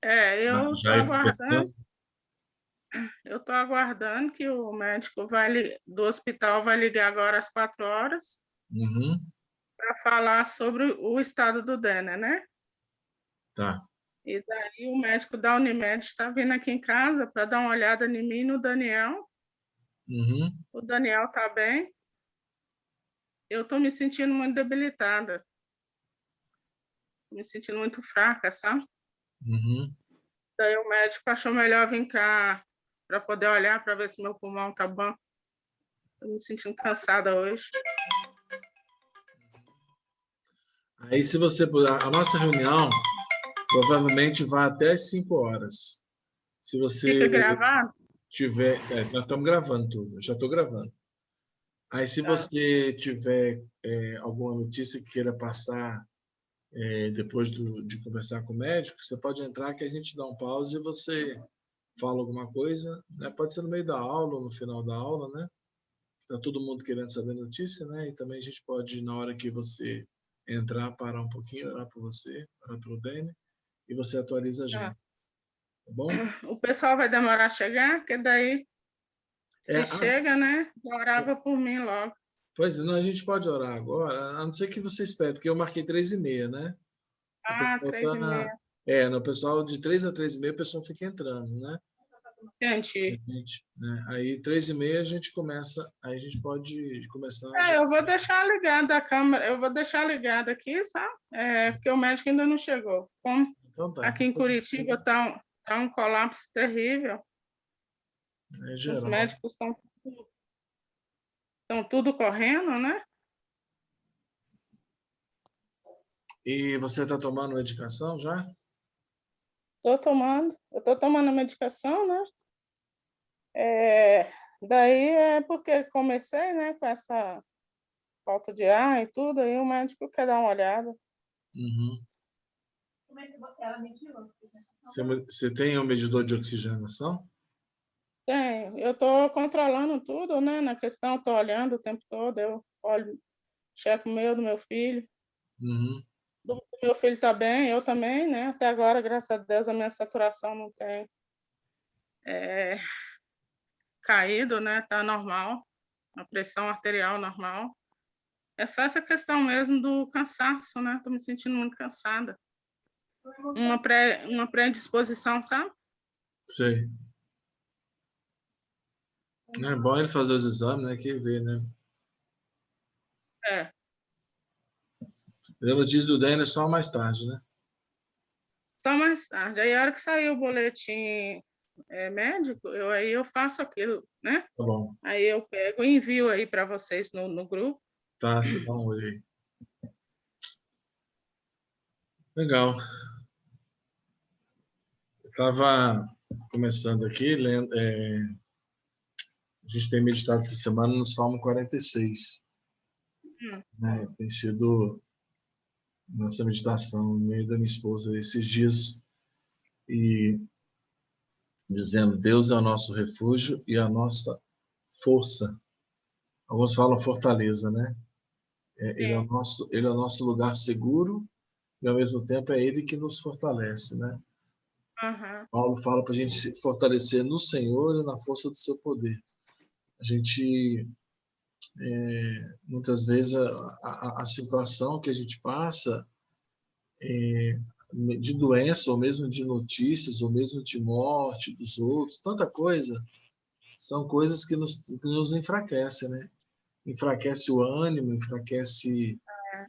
Eu estou Já ir aguardando, começando. eu tô aguardando que o médico do hospital vai ligar agora às 4 horas Uhum, para falar sobre o estado do Denner, né? tá. E daí o médico da Unimed está vindo aqui em casa para dar uma olhada em mim e no Daniel. Uhum, O Daniel está bem. Eu estou me sentindo muito debilitada, me sentindo muito fraca, sabe? uhum. Daí o médico achou melhor vir cá para poder olhar para ver se meu pulmão tá bom. Estou me sentindo cansada hoje. Aí, se você puder, a nossa reunião provavelmente vai até as 5 horas. Se você Fica gravado? tiver. Nós estamos gravando tudo, eu já estou gravando. Aí, se Tá. você tiver alguma notícia que queira passar depois de conversar com o médico, você pode entrar que a gente dá um pause e você fala alguma coisa, né? Pode ser no meio da aula ou no final da aula, né? Tá todo mundo querendo saber notícia, né? E também a gente pode, na hora que você entrar, parar um pouquinho, orar por você, orar pelo Dani, e você atualiza a gente, Tá. tá bom? O pessoal vai demorar a chegar, porque daí, É, se chega, né, orava por mim logo. pois é, não, a gente pode orar agora, a não ser que você espere, porque eu marquei 3h30, né? O Ah, pessoal 3h30. tá. No pessoal de 3 a 3h30, o pessoal fica entrando, né? A Gente, gente, né? Aí 3h30 a gente começa, aí a gente pode começar já. eu vou deixar ligada a câmera, eu vou deixar ligada aqui, sabe? Porque o médico ainda não chegou. Como Então tá, aqui em Curitiba tá um colapso terrível, é os geral. médicos estão tudo correndo, né? E você está tomando medicação já? Eu tô tomando a medicação, né? É, daí é porque comecei, né, com essa falta de ar e tudo, aí o médico quer dar uma olhada. Uhum. Você tem um medidor de oxigenação? Tem, eu estou controlando tudo, né? Na questão, estou olhando o tempo todo, eu olho, checo o meu, do meu filho. Uhum. Do meu filho está bem, eu também, né? Até agora, graças a Deus, a minha saturação não tem é, caído, né? Está normal, a pressão arterial normal. É só essa questão mesmo do cansaço, né? Estou me sentindo muito cansada. Uma predisposição, sabe? Sei. É bom ele fazer os exames, né? Que ver, né? É, A notícia do Dani é só mais tarde, né? só mais tarde. Aí, a hora que sair o boletim médico, aí eu faço aquilo, né? Tá bom. Aí eu pego e envio aí para vocês no grupo. Tá, você dá um oi aí. Legal. Eu tava começando aqui, lendo, a gente tem meditado essa semana no Salmo 46, Hum, né? Tem sido nossa meditação no meio da minha esposa esses dias e dizendo: Deus é o nosso refúgio e a nossa força. Alguns falam fortaleza, né? sim. Ele é o nosso lugar seguro e ao mesmo tempo é Ele que nos fortalece, né? Aham. Paulo fala para a gente se fortalecer no Senhor e na força do seu poder. A gente, muitas vezes, a situação que a gente passa de doença, ou mesmo de notícias, ou mesmo de morte dos outros, tanta coisa, são coisas que nos enfraquecem, né? Enfraquece o ânimo, enfraquece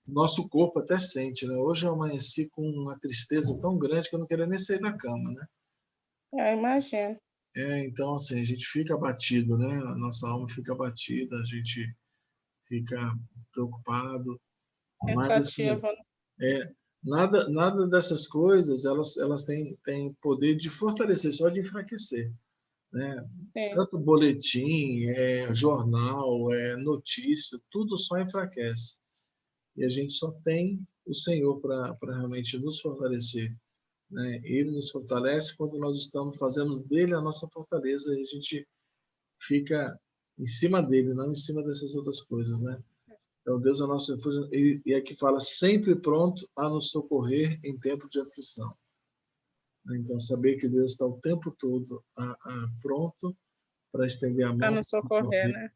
o nosso corpo até sente, né? Hoje eu amanheci com uma tristeza tão grande que eu não queria nem sair da cama, né? Imagino. Então, assim, a gente fica abatido, né? A nossa alma fica abatida, a gente fica preocupado, mas, assim, Pensativa. é, nada dessas coisas, elas têm poder de fortalecer, só de enfraquecer, né? Sim. Tanto boletim, jornal, notícia, tudo só enfraquece. E a gente só tem o Senhor para realmente nos fortalecer, né? Ele nos fortalece quando nós fazemos dele a nossa fortaleza e a gente fica em cima dele, não em cima dessas outras coisas, né? Então Deus é o nosso refúgio e aqui fala sempre pronto a nos socorrer em tempo de aflição. né? Então, saber que Deus está o tempo todo pronto para estender a Para mão. nos socorrer, né?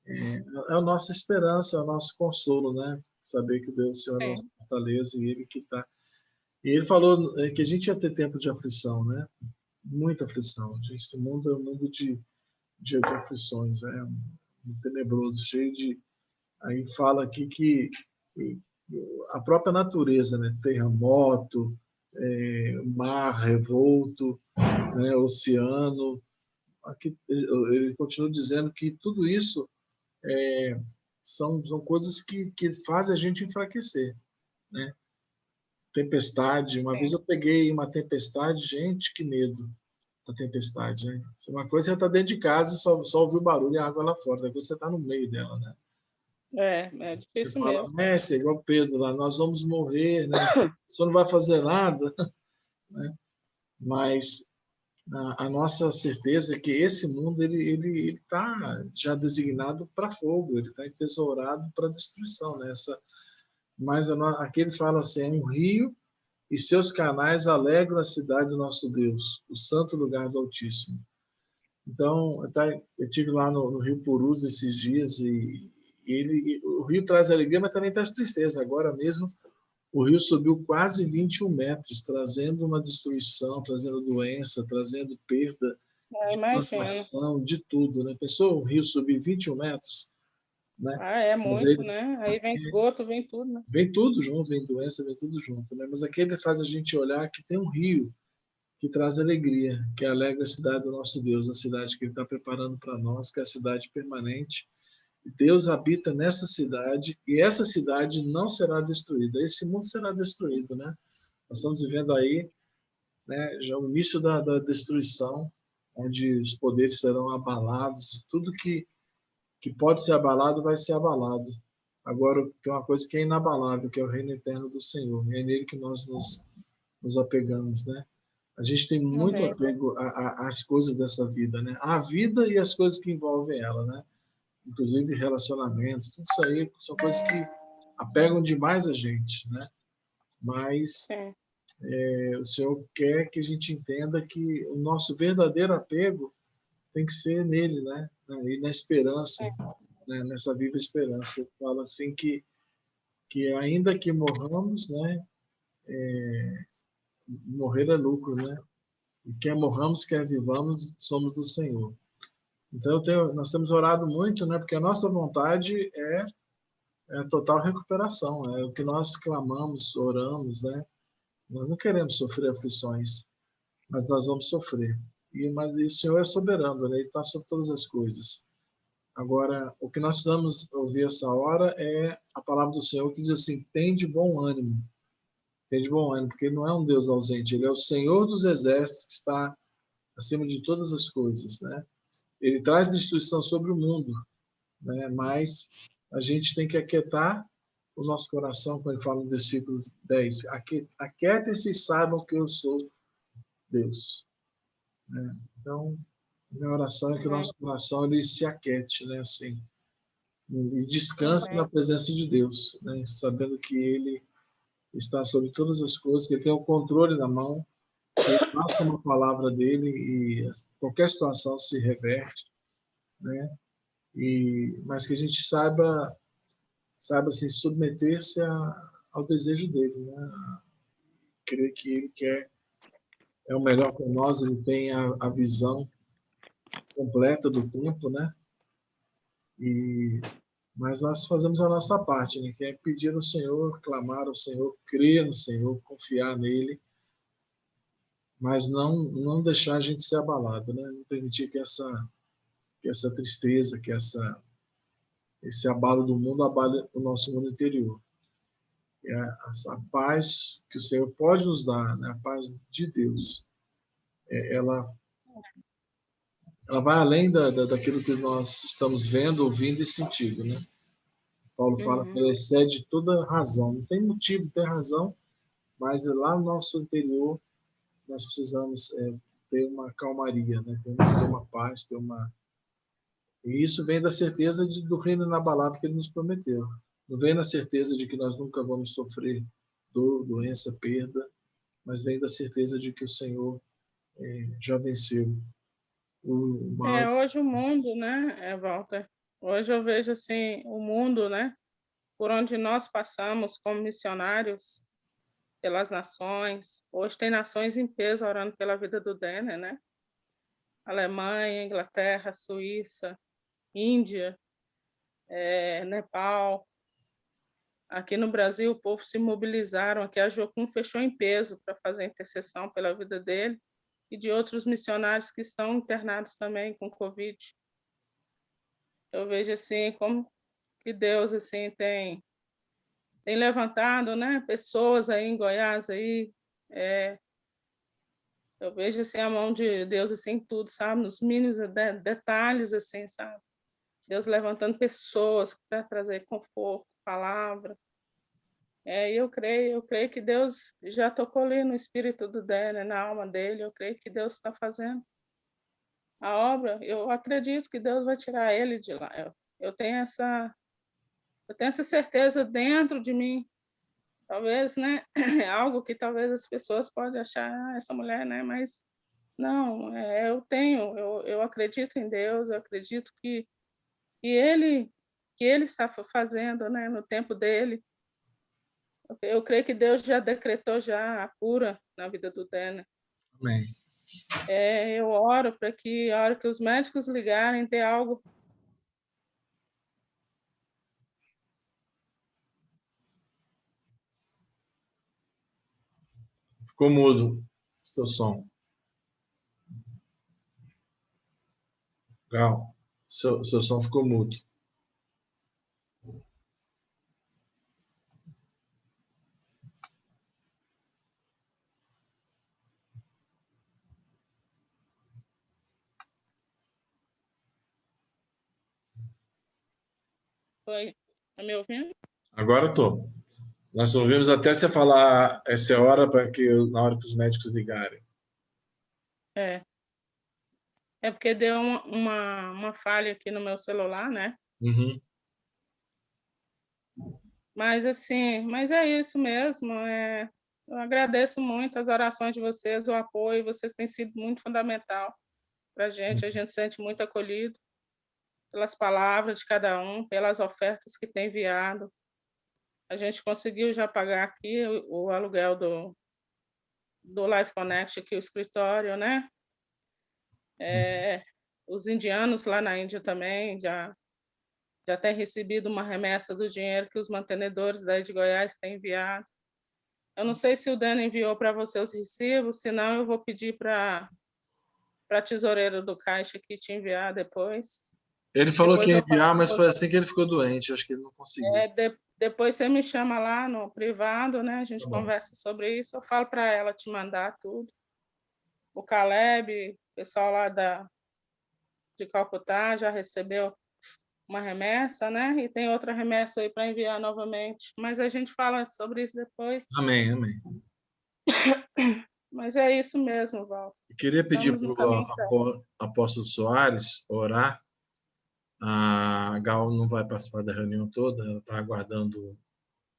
É a nossa esperança, é o nosso consolo, né? Saber que Deus, o Senhor, é a nossa Sim, fortaleza e Ele que está. E Ele falou que a gente ia ter tempo de aflição, né? Muita aflição. Esse mundo é um mundo de aflições, é um tenebroso, cheio de. Aí fala aqui que a própria natureza, né? Terremoto, mar revolto, né? Oceano. Aqui, ele continua dizendo que tudo isso são coisas que fazem a gente enfraquecer, né? Tempestade. Uma vez sim. eu peguei uma tempestade, gente, que medo da tempestade, né? Uma coisa é você estar dentro de casa e só ouvir o barulho e a água lá fora, depois você está no meio dela, né? É Você difícil fala, mesmo. mestre, igual Pedro lá, nós vamos morrer, né? O senhor não vai fazer nada, né? Mas a nossa certeza é que esse mundo ele está já designado para fogo, ele está entesourado para destruição, né? Mas aqui ele fala assim, é um rio e seus canais alegram a cidade do nosso Deus, o santo lugar do Altíssimo. Então, eu estive lá no Rio Purus esses dias o rio traz alegria, mas também traz tristeza. Agora mesmo, o rio subiu quase 21 metros, trazendo uma destruição, trazendo doença, trazendo perda de Imagino. plantação, de tudo, né? Pensou o rio subir 21 metros, né? É Mas muito, ele né? Aí vem esgoto, vem tudo, né? vem tudo junto, vem doença, vem tudo junto, né? Mas aqui ele faz a gente olhar que tem um rio que traz alegria, que alegra a cidade do nosso Deus, a cidade que ele está preparando para nós, que é a cidade permanente. Deus habita nessa cidade e essa cidade não será destruída. Esse mundo será destruído, né? Nós estamos vivendo aí, né, já o início da destruição, onde os poderes serão abalados, tudo que pode ser abalado vai ser abalado. Agora, tem uma coisa que é inabalável, que é o reino eterno do Senhor. E é nele que nós nos apegamos, né? A gente tem muito Amém. apego às coisas dessa vida, né? À vida e às coisas que envolvem ela, né? Inclusive relacionamentos, tudo isso aí são coisas que apegam demais a gente, né? Mas Sim, o Senhor quer que a gente entenda que o nosso verdadeiro apego tem que ser nele, né? E na esperança, sim. né? Nessa viva esperança. Ele fala assim que ainda que morramos, né? Morrer é lucro, né? E quer morramos, quer vivamos, somos do Senhor. Então, nós temos orado muito, né? Porque a nossa vontade é total recuperação, é o que nós clamamos, oramos, né? Nós não queremos sofrer aflições, mas nós vamos sofrer. Mas o Senhor é soberano, né? Ele está sobre todas as coisas. Agora, o que nós precisamos ouvir essa hora é a palavra do Senhor que diz assim: tem de bom ânimo, tem de bom ânimo, porque ele não é um Deus ausente, ele é o Senhor dos exércitos que está acima de todas as coisas, né? Ele traz destruição sobre o mundo, né? Mas a gente tem que aquietar o nosso coração, quando ele fala no versículo 10, aquietem-se e saibam que eu sou Deus, né? Então, minha oração é que o Amém. nosso coração ele se aquete, né? Assim, e descanse na Amém. presença de Deus, né? Sabendo que Ele está sobre todas as coisas, que Ele tem o controle na mão, que Ele basta uma palavra dele e qualquer situação se reverte, né? Mas que a gente saiba assim, submeter-se ao desejo dele, né? Crer que ele quer é o melhor para nós, ele tem a visão completa do tempo, né? E mas nós fazemos a nossa parte, né? Que é pedir ao Senhor, clamar ao Senhor, crer no Senhor, confiar nele, mas não deixar a gente ser abalado, né? Não permitir que essa tristeza, esse abalo do mundo abale o nosso mundo interior. É a paz que o Senhor pode nos dar, né? A paz de Deus, ela vai além daquilo que nós estamos vendo, ouvindo e sentindo, né? Paulo fala que Uhum. ela excede toda razão. Não tem motivo, tem razão, mas lá no nosso interior nós precisamos ter uma calmaria, né? Ter uma paz, ter uma... E isso vem da certeza do reino inabalável que ele nos prometeu. Não vem na certeza de que nós nunca vamos sofrer dor, doença, perda, mas vem da certeza de que o Senhor já venceu o mal. Hoje o mundo, né, Walter? Hoje eu vejo assim, o mundo, né, por onde nós passamos como missionários pelas nações. Hoje tem nações em peso orando pela vida do Denner, né? Alemanha, Inglaterra, Suíça, Índia, Nepal. Aqui no Brasil, o povo se mobilizaram. Aqui a Jocum fechou em peso para fazer intercessão pela vida dele e de outros missionários que estão internados também com Covid. Eu vejo assim como que Deus assim tem levantado, né, pessoas aí em Goiás aí. Eu vejo assim a mão de Deus assim em tudo, sabe, nos mínimos detalhes assim, sabe? Deus levantando pessoas para trazer conforto, palavra. Eu creio que Deus já tocou ali no espírito do Denner, na alma dele. Eu creio que Deus está fazendo a obra. Eu acredito que Deus vai tirar ele de lá. Eu tenho essa certeza dentro de mim. Talvez, né, algo que talvez as pessoas podem achar, essa mulher, né, mas não, eu acredito em Deus, eu acredito que ele está fazendo, né, no tempo dele. Eu creio que Deus já decretou já a cura na vida do Denner. Amém. Eu oro para que a hora que os médicos ligarem, ter algo. Ficou mudo seu som. Gal, seu som ficou mudo. Foi. Está me ouvindo? Agora estou. Nós ouvimos até você falar essa hora para que na hora que os médicos ligarem. É. É porque deu uma falha aqui no meu celular, né? Uhum. Mas assim, mas é isso mesmo. Eu agradeço muito as orações de vocês, o apoio. Vocês têm sido muito fundamental para a gente. A gente se sente muito acolhido pelas palavras de cada um, pelas ofertas que tem enviado. A gente conseguiu já pagar aqui o aluguel do Life Connect, aqui o escritório, né? Os indianos lá na Índia também já têm recebido uma remessa do dinheiro que os mantenedores daí de Goiás têm enviado. Eu não sei se o Dani enviou para você os recibos, senão eu vou pedir para a tesoureira do caixa aqui te enviar depois. Ele falou que Depois ia eu falo enviar, com mas foi você. assim que ele ficou doente. Acho que ele não conseguiu. Depois você me chama lá no privado, né? A gente Tá bom. conversa sobre isso. Eu falo para ela te mandar tudo. O Caleb, o pessoal lá de Calcutá já recebeu uma remessa, né? E tem outra remessa aí para enviar novamente. Mas a gente fala sobre isso depois. Amém, amém. Mas é isso mesmo, Val. Eu queria pedir Estamos para no caminho certo. o apóstolo Soares orar. A Gal não vai participar da reunião toda, ela está aguardando o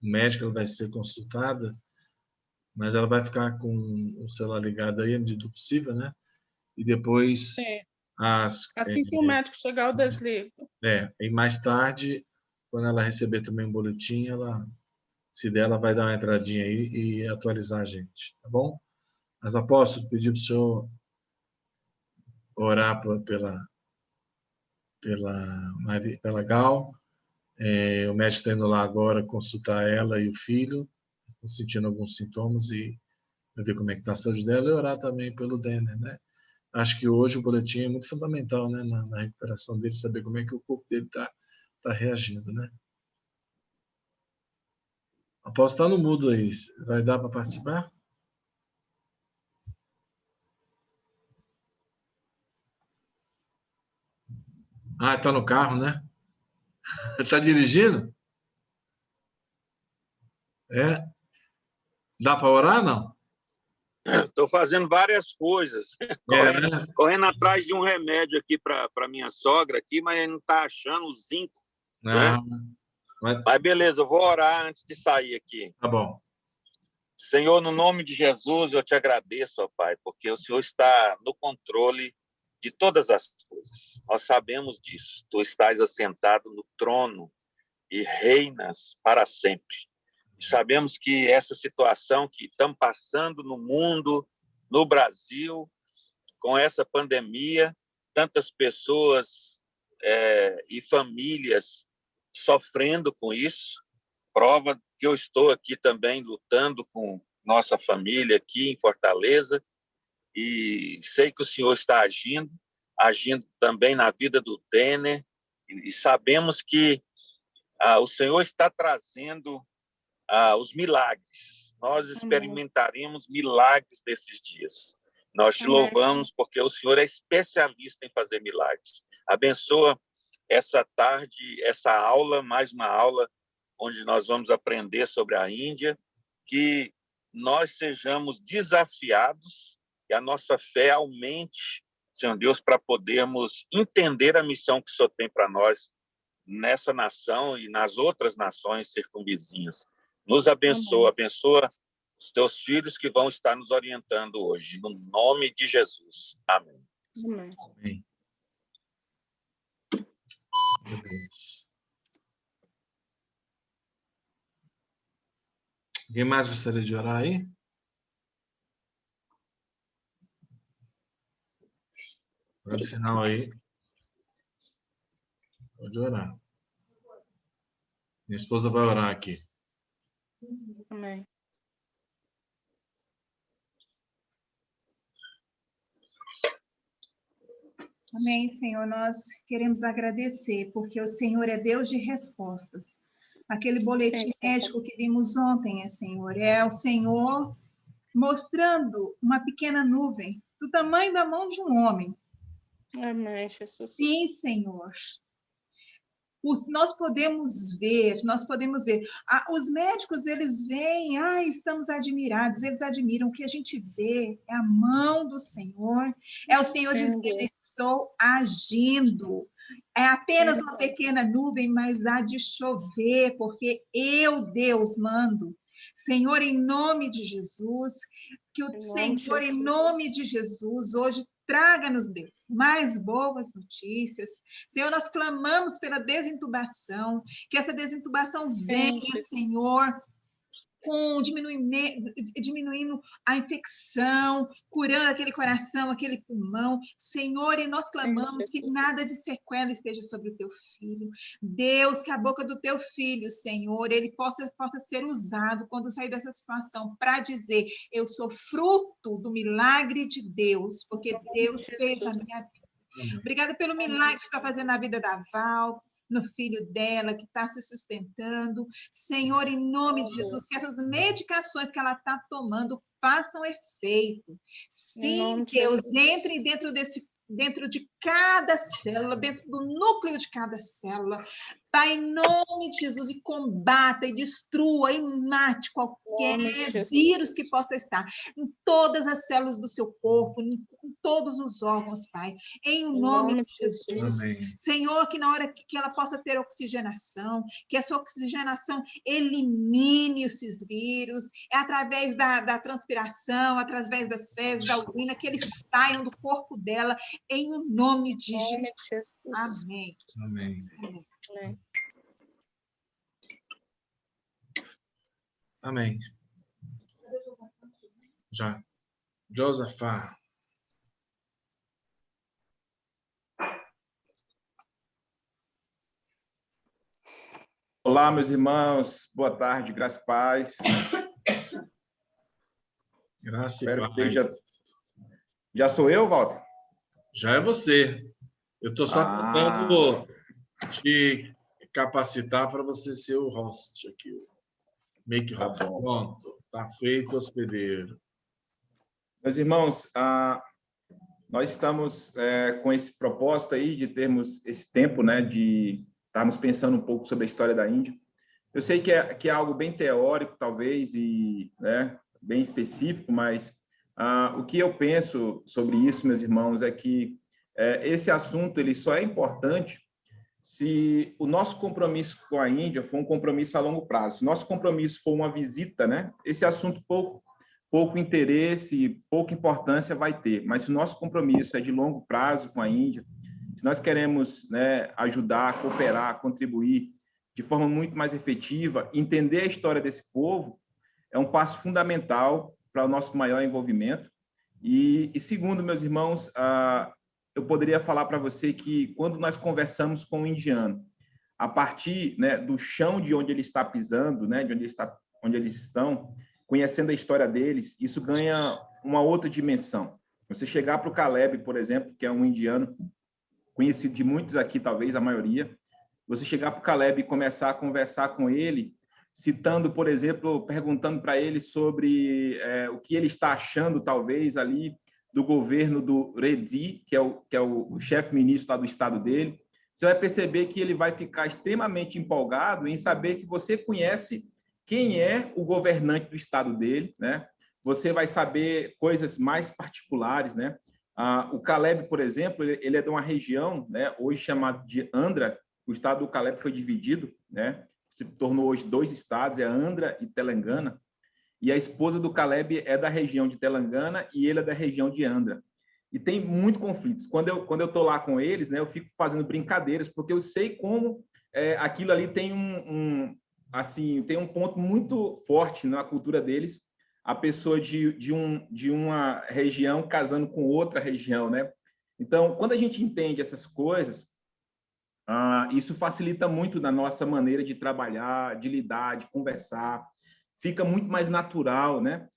médico, ela vai ser consultada, mas ela vai ficar com o celular ligado aí, à medida do possível, né? E depois, Sim. às, Assim que o médico chegar, eu desligo. e mais tarde, quando ela receber também um boletim, ela, se der, ela vai dar uma entradinha aí e atualizar a gente, tá bom? Mas, apóstolo, pedir para o senhor orar pela Gal. O médico está indo lá agora consultar ela e o filho, estão sentindo alguns sintomas e ver como é que está a saúde dela e orar também pelo Denner, né? Acho que hoje o boletim é muito fundamental, né, na recuperação dele, saber como é que o corpo dele está reagindo, né? Após estar no mudo aí, vai dar para participar? Ah, está no carro, né? Está dirigindo? É? Dá para orar, não? Estou fazendo várias coisas, Né? correndo atrás de um remédio aqui para minha sogra aqui, mas não está achando o zinco, né? Mas Mas beleza, eu vou orar antes de sair aqui. tá bom. Senhor, no nome de Jesus, eu te agradeço, ó Pai, porque o Senhor está no controle de todas as coisas. Nós sabemos disso. Tu estás assentado no trono e reinas para sempre. E sabemos que essa situação que estamos passando no mundo, no Brasil, com essa pandemia, tantas pessoas e famílias sofrendo com isso, prova que eu estou aqui também lutando com nossa família aqui em Fortaleza, e sei que o Senhor está agindo também na vida do Denner, e sabemos que o Senhor está trazendo os milagres. Nós Amém. experimentaremos milagres desses dias. Nós te Amém, louvamos porque o Senhor é especialista em fazer milagres. Abençoa essa tarde, essa aula, mais uma aula onde nós vamos aprender sobre a Índia, que nós sejamos desafiados e a nossa fé aumente, Senhor Deus, para podermos entender a missão que o Senhor tem para nós nessa nação e nas outras nações circunvizinhas. Nos abençoa, abençoa os teus filhos que vão estar nos orientando hoje, no nome de Jesus. Amém. Amém. Amém. Alguém mais gostaria de orar aí? Faz sinal aí. Pode orar. Minha esposa vai orar aqui. Amém. Amém, Senhor. Nós queremos agradecer, porque o Senhor é Deus de respostas. Aquele boletim médico que vimos ontem, Senhor, é o Senhor mostrando uma pequena nuvem do tamanho da mão de um homem. Amém, Jesus. Sim, Senhor. Nós podemos ver. Os médicos, eles veem, estamos admirados, eles admiram. O que a gente vê é a mão do Senhor, é o Senhor dizendo, estou agindo. É apenas uma pequena nuvem, mas há de chover, porque eu, Deus, mando. Senhor, em nome de Jesus, que o Senhor, em nome de Jesus, hoje traga-nos, Deus, mais boas notícias. Senhor, nós clamamos pela desintubação, que essa desintubação venha, Senhor, diminuindo a infecção, curando aquele coração, aquele pulmão. Senhor, e nós clamamos que nada de sequela esteja sobre o teu filho. Deus, que a boca do teu filho, Senhor, ele possa ser usado quando sair dessa situação para dizer, eu sou fruto do milagre de Deus, porque Deus fez a minha vida. Obrigada pelo milagre que está fazendo na vida da Val, no filho dela, que está se sustentando. Senhor, em nome de Jesus, que essas medicações que ela está tomando façam efeito. Sim, Deus, entre dentro de cada célula, dentro do núcleo de cada célula. Pai, em nome de Jesus, e combata, e destrua, e mate qualquer vírus que possa estar em todas as células do seu corpo, em todos os órgãos, Pai. Em nome de Jesus. Amém. Senhor, que na hora que ela possa ter oxigenação, que essa oxigenação elimine esses vírus, é através da transpiração, através das fezes, da urina, que eles saiam do corpo dela, em o nome de Jesus. Amém. Amém. Amém. Amém. Já. Josafá. Olá, meus irmãos. Boa tarde, graça e paz. Graça e Espero paz. que já sou eu, Walter? Já é você. Eu estou só tentando te capacitar para você ser o host aqui. Make host. Tá bom. Pronto. Está feito, hospedeiro. Meus irmãos, nós estamos com esse propósito aí de termos esse tempo, né, de estarmos pensando um pouco sobre a história da Índia. Eu sei que é algo bem teórico, talvez, e né, bem específico, mas o que eu penso sobre isso, meus irmãos, é que esse assunto ele só é importante se o nosso compromisso com a Índia for um compromisso a longo prazo, se o nosso compromisso for uma visita, né, esse assunto pouco interesse, pouca importância vai ter, mas se o nosso compromisso é de longo prazo com a Índia, se nós queremos, né, ajudar, cooperar, contribuir de forma muito mais efetiva, entender a história desse povo, é um passo fundamental para o nosso maior envolvimento. E segundo, meus irmãos, eu poderia falar para você que quando nós conversamos com o indiano, a partir, né, do chão de onde ele está pisando, né, de onde eles estão, conhecendo a história deles, isso ganha uma outra dimensão. Você chegar para o Caleb, por exemplo, que é um indiano conhecido de muitos aqui, talvez a maioria, você chegar para o Caleb e começar a conversar com ele, citando, por exemplo, perguntando para ele sobre o que ele está achando, talvez, ali, do governo do Reddy, que é o chefe-ministro lá do estado dele, você vai perceber que ele vai ficar extremamente empolgado em saber que você conhece quem é o governante do estado dele, né? Você vai saber coisas mais particulares, né? O Caleb, por exemplo, ele é de uma região, né, hoje chamada de Andhra. O estado do Caleb foi dividido, né? Se tornou hoje 2 estados, é Andhra e Telangana. E a esposa do Caleb é da região de Telangana e ele é da região de Andhra. E tem muito conflitos. Quando eu estou lá com eles, né, eu fico fazendo brincadeiras, porque eu sei como aquilo ali tem tem um ponto muito forte na cultura deles, a pessoa de uma região casando com outra região, né? Então, quando a gente entende essas coisas, isso facilita muito na nossa maneira de trabalhar, de lidar, de conversar. Fica muito mais natural, né?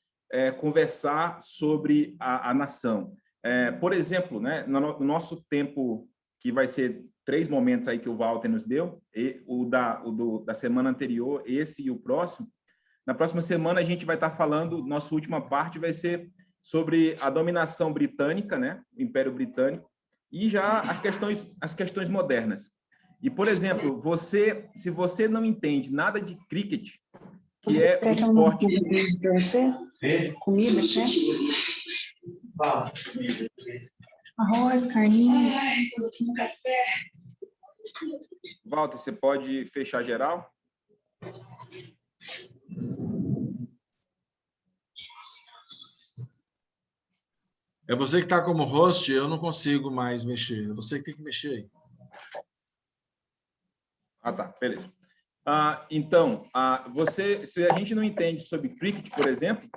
Conversar sobre a nação. Por exemplo, né, no nosso tempo, que vai ser 3 momentos aí que o Walter nos deu, o da semana anterior, esse e o próximo. Na próxima semana a gente vai estar falando, nossa última parte vai ser sobre a dominação britânica, né, o Império Britânico, e já as questões modernas. E, por exemplo, se você não entende nada de cricket, que é o esporte... Para você? Comida, né? Arroz, carninha. Walter, você pode fechar geral? É você que está como host, eu não consigo mais mexer. É você que tem que mexer aí. Tá, beleza. Então, se a gente não entende sobre cricket, por exemplo,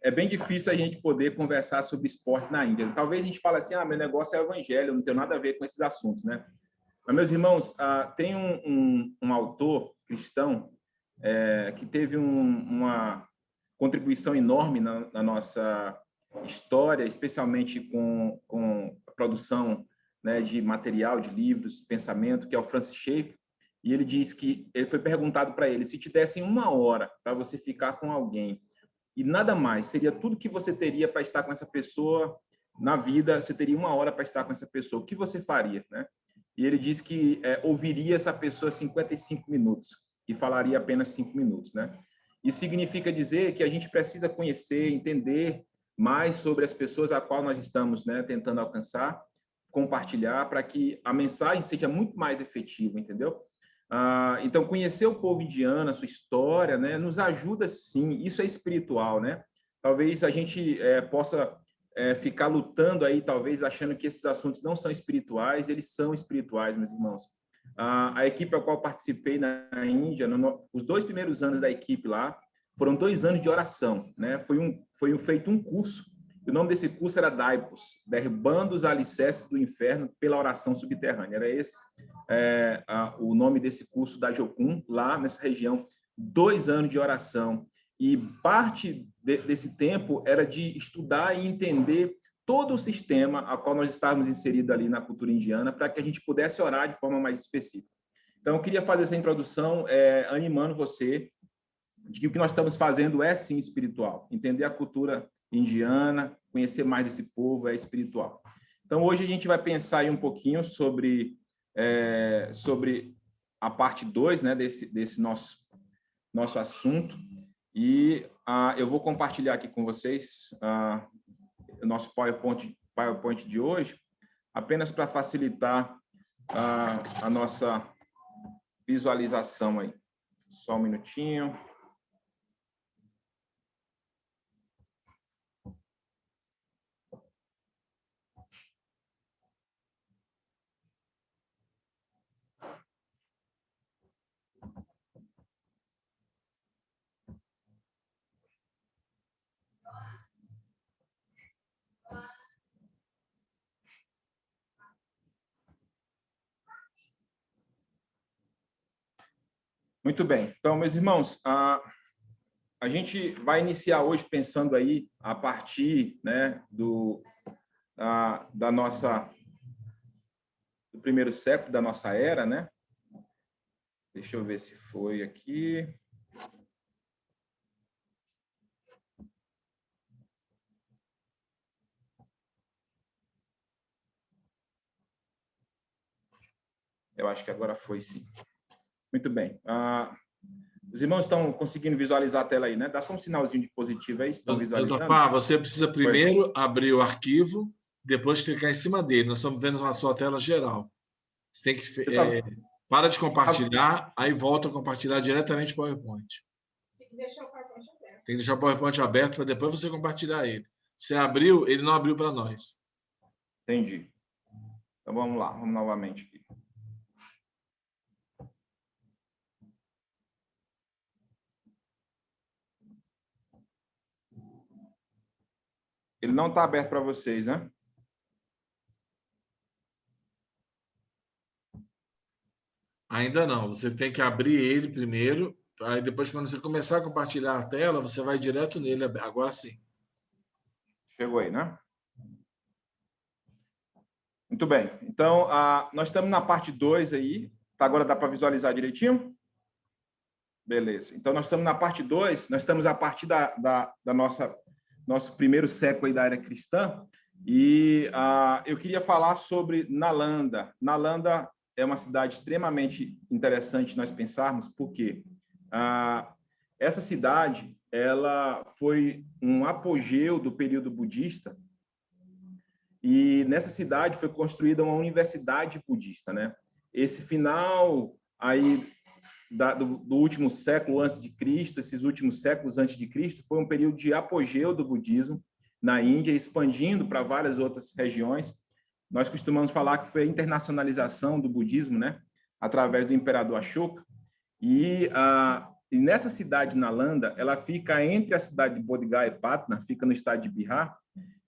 é bem difícil a gente poder conversar sobre esporte na Índia. Talvez a gente fale assim, meu negócio é o evangelho, não tem nada a ver com esses assuntos, né? Mas, meus irmãos, tem um autor cristão que teve uma contribuição enorme na nossa história, especialmente com a produção, né, de material, de livros, pensamento, que é o Francis Schaeffer. E ele diz que ele foi perguntado para ele, se te dessem 1 hora para você ficar com alguém e nada mais, seria tudo que você teria para estar com essa pessoa na vida, você teria 1 hora para estar com essa pessoa, o que você faria, né? E ele disse que ouviria essa pessoa 55 minutos e falaria apenas 5 minutos, né? Isso significa dizer que a gente precisa conhecer, entender mais sobre as pessoas a qual nós estamos, né, tentando alcançar, compartilhar, para que a mensagem seja muito mais efetiva, entendeu? Então, conhecer o povo indiano, a sua história, né, nos ajuda, sim. Isso é espiritual, né? Talvez a gente possa ficar lutando aí, talvez achando que esses assuntos não são espirituais. Eles são espirituais, meus irmãos. A equipe a qual participei na Índia, os 2 primeiros anos da equipe lá, foram 2 anos de oração, né? Foi feito um curso. O nome desse curso era Daipos, Derrubando os Alicerces do Inferno pela Oração Subterrânea. Era esse o nome desse curso da Jocum, lá nessa região. 2 anos de oração. E parte desse tempo era de estudar e entender todo o sistema a qual nós estávamos inseridos ali na cultura indiana, para que a gente pudesse orar de forma mais específica. Então, eu queria fazer essa introdução animando você de que o que nós estamos fazendo é, sim, espiritual. Entender a cultura indiana, conhecer mais desse povo é espiritual. Então, hoje a gente vai pensar aí um pouquinho sobre a parte 2, né, desse nosso assunto. E eu vou compartilhar aqui com vocês o nosso PowerPoint de hoje, apenas para facilitar a nossa visualização aí. Só um minutinho. Muito bem. Então, meus irmãos, a gente vai iniciar hoje pensando aí a partir, né, do primeiro século da nossa era, né? Deixa eu ver se foi aqui. Eu acho que agora foi, sim. Muito bem. Os irmãos estão conseguindo visualizar a tela aí, né? Dá só um sinalzinho de positivo aí, estão visualizando? Josafá, você precisa primeiro abrir o arquivo, depois clicar em cima dele. Nós estamos vendo na sua tela geral. Você tem que... para de compartilhar, aí volta a compartilhar diretamente o PowerPoint. Tem que deixar o PowerPoint aberto. Tem que deixar o PowerPoint aberto para depois você compartilhar ele. Você abriu, ele não abriu para nós. Entendi. Então, vamos lá. Vamos novamente aqui. Ele não está aberto para vocês, né? Ainda não. Você tem que abrir ele primeiro. Aí depois, quando você começar a compartilhar a tela, você vai direto nele. Agora sim. Chegou aí, né? Muito bem. Então, nós estamos na parte 2 aí. Agora dá para visualizar direitinho? Beleza. Então, nós estamos na parte 2. Nós estamos a partir da nosso primeiro século aí da era cristã. E eu queria falar sobre Nalanda. Nalanda é uma cidade extremamente interessante nós pensarmos, porque essa cidade ela foi um apogeu do período budista, e nessa cidade foi construída uma universidade budista, né? Esse final aí do último século antes de Cristo, esses últimos séculos antes de Cristo, foi um período de apogeu do budismo na Índia, expandindo para várias outras regiões. Nós costumamos falar que foi a internacionalização do budismo, né? Através do imperador Ashoka. E nessa cidade, Nalanda, ela fica entre a cidade de Bodh Gaya e Patna, fica no estado de Bihar.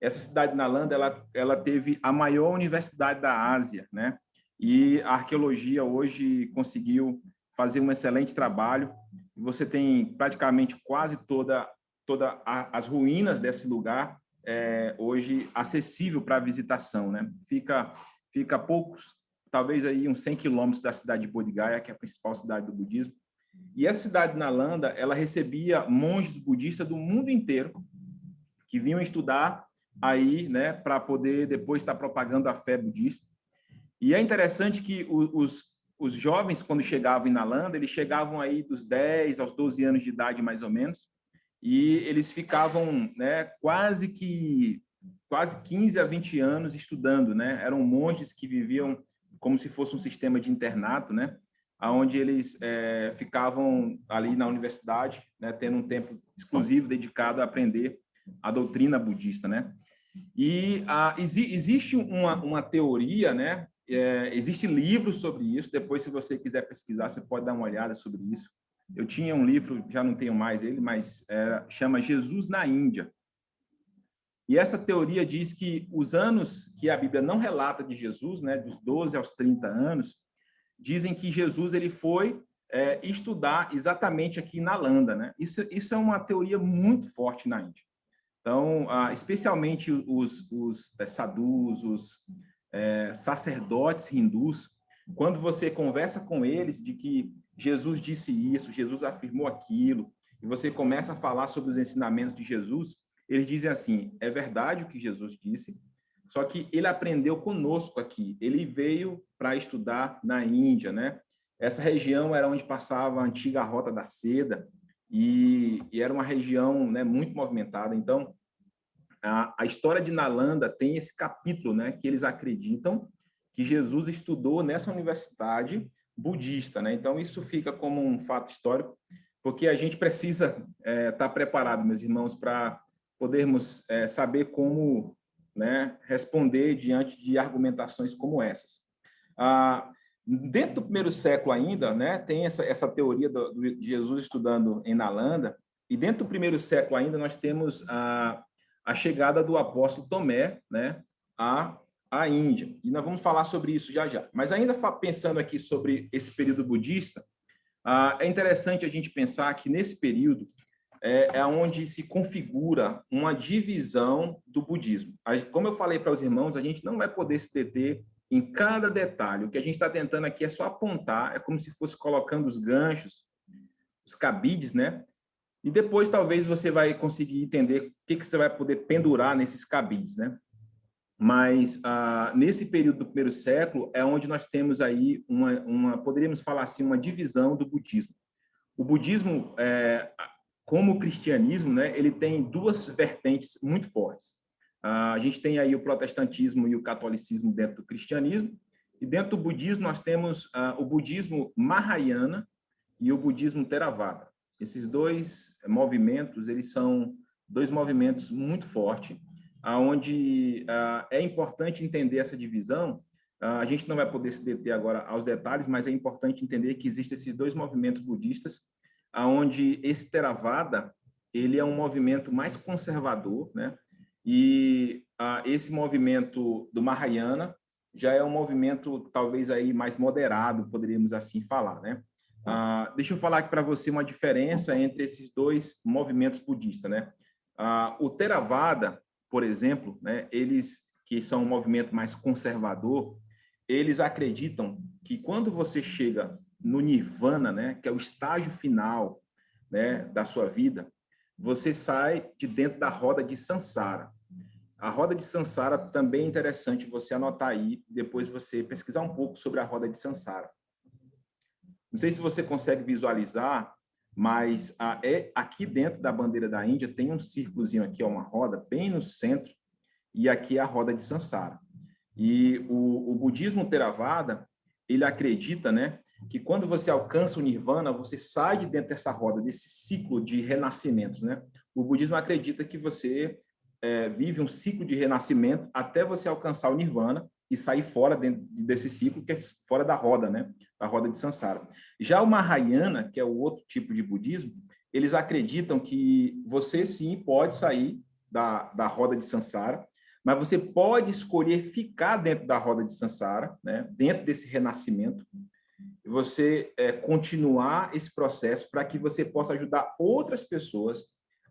Essa cidade de Nalanda, ela teve a maior universidade da Ásia, né? E a arqueologia hoje conseguiu fazer um excelente trabalho. Você tem praticamente quase toda as ruínas desse lugar hoje acessível para visitação, né? Fica poucos, talvez aí uns 100 quilômetros da cidade de Bodh Gaya, que é a principal cidade do budismo. E essa cidade de Nalanda, ela recebia monges budistas do mundo inteiro que vinham estudar aí, né, para poder depois estar propagando a fé budista. E é interessante que os jovens, quando chegavam em Nalanda, eles chegavam aí dos 10 aos 12 anos de idade, mais ou menos, e eles ficavam, né, quase 15 a 20 anos estudando, né? Eram monges que viviam como se fosse um sistema de internato, né? Onde eles ficavam ali na universidade, né, tendo um tempo exclusivo dedicado a aprender a doutrina budista, né? E existe uma teoria, né? Existem livros sobre isso. Depois, se você quiser pesquisar, você pode dar uma olhada sobre isso. Eu tinha um livro, já não tenho mais ele, mas chama Jesus na Índia. E essa teoria diz que os anos que a Bíblia não relata de Jesus, né, dos 12 aos 30 anos, dizem que Jesus ele foi estudar exatamente aqui na Nalanda, né? Isso é uma teoria muito forte na Índia. Então, especialmente os sadhus, os sacerdotes hindus, quando você conversa com eles de que Jesus disse isso, Jesus afirmou aquilo, e você começa a falar sobre os ensinamentos de Jesus, eles dizem assim, é verdade o que Jesus disse, só que ele aprendeu conosco aqui, ele veio para estudar na Índia, né? Essa região era onde passava a antiga Rota da Seda, e era uma região, né, muito movimentada. Então, a história de Nalanda tem esse capítulo, né, que eles acreditam que Jesus estudou nessa universidade budista, né? Então, isso fica como um fato histórico, porque a gente precisa estar preparado, meus irmãos, para podermos saber como, né, responder diante de argumentações como essas. Dentro do primeiro século ainda, né, tem essa teoria de Jesus estudando em Nalanda, e dentro do primeiro século ainda nós temos a chegada do apóstolo Tomé, né, à Índia. E nós vamos falar sobre isso já já. Mas ainda pensando aqui sobre esse período budista, é interessante a gente pensar que nesse período é onde se configura uma divisão do budismo. Como eu falei para os irmãos, a gente não vai poder se deter em cada detalhe. O que a gente está tentando aqui é só apontar, é como se fosse colocando os ganchos, os cabides, né? E depois talvez você vai conseguir entender o que você vai poder pendurar nesses cabides, né? Mas nesse período do primeiro século é onde nós temos aí poderíamos falar assim, uma divisão do budismo. O budismo, como o cristianismo, né, ele tem duas vertentes muito fortes. A gente tem aí o protestantismo e o catolicismo dentro do cristianismo, e dentro do budismo nós temos o budismo Mahayana e o budismo Theravada. Esses dois movimentos, eles são dois movimentos muito fortes, onde é importante entender essa divisão. A gente não vai poder se deter agora aos detalhes, mas é importante entender que existem esses dois movimentos budistas, onde esse Theravada, ele é um movimento mais conservador, né? E esse movimento do Mahayana já é um movimento talvez aí mais moderado, poderíamos assim falar, né? Deixa eu falar aqui para você uma diferença entre esses dois movimentos budistas, né? O Theravada, por exemplo, né, eles que são um movimento mais conservador, eles acreditam que quando você chega no Nirvana, né, que é o estágio final, né, da sua vida, você sai de dentro da roda de Sansara. A roda de Sansara também é interessante você anotar aí, depois você pesquisar um pouco sobre a roda de Sansara. Não sei se você consegue visualizar, mas aqui dentro da bandeira da Índia tem um círculozinho aqui, uma roda bem no centro, e aqui é a roda de Sansara. E o budismo Theravada, ele acredita, né, que quando você alcança o Nirvana, você sai de dentro dessa roda, desse ciclo de renascimentos, né? O budismo acredita que você vive um ciclo de renascimento até você alcançar o Nirvana e sair fora desse ciclo, que é fora da roda, né? Da roda de Sansara. Já o Mahayana, que é o outro tipo de budismo, eles acreditam que você, sim, pode sair da roda de Sansara, mas você pode escolher ficar dentro da roda de Sansara, né? Dentro desse renascimento, e você continuar esse processo para que você possa ajudar outras pessoas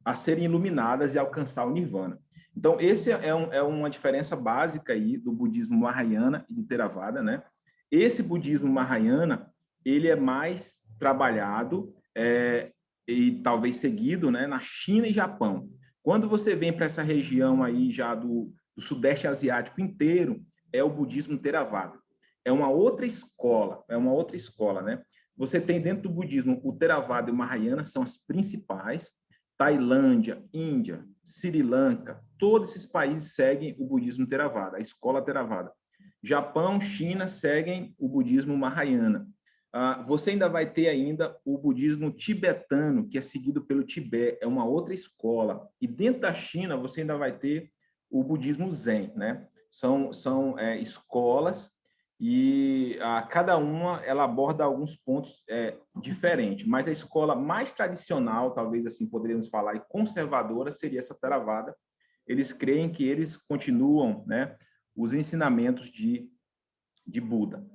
a serem iluminadas e alcançar o Nirvana. Então, esse é uma diferença básica aí do budismo Mahayana e do Theravada, né? Esse budismo Mahayana, ele é mais trabalhado e talvez seguido, né, na China e Japão. Quando você vem para essa região aí já do Sudeste Asiático inteiro, é o budismo Theravada. É uma outra escola, né? Você tem dentro do budismo o Theravada e o Mahayana, são as principais. Tailândia, Índia, Sri Lanka, todos esses países seguem o budismo Theravada, a escola Theravada. Japão, China seguem o budismo Mahayana. Você ainda vai ter ainda o budismo tibetano, que é seguido pelo Tibete, é uma outra escola. E dentro da China, você ainda vai ter o budismo Zen, né? São escolas e cada uma ela aborda alguns pontos diferentes, mas a escola mais tradicional, talvez assim poderíamos falar, e conservadora, seria essa Theravada. Eles creem que eles continuam, né, os ensinamentos de Buda.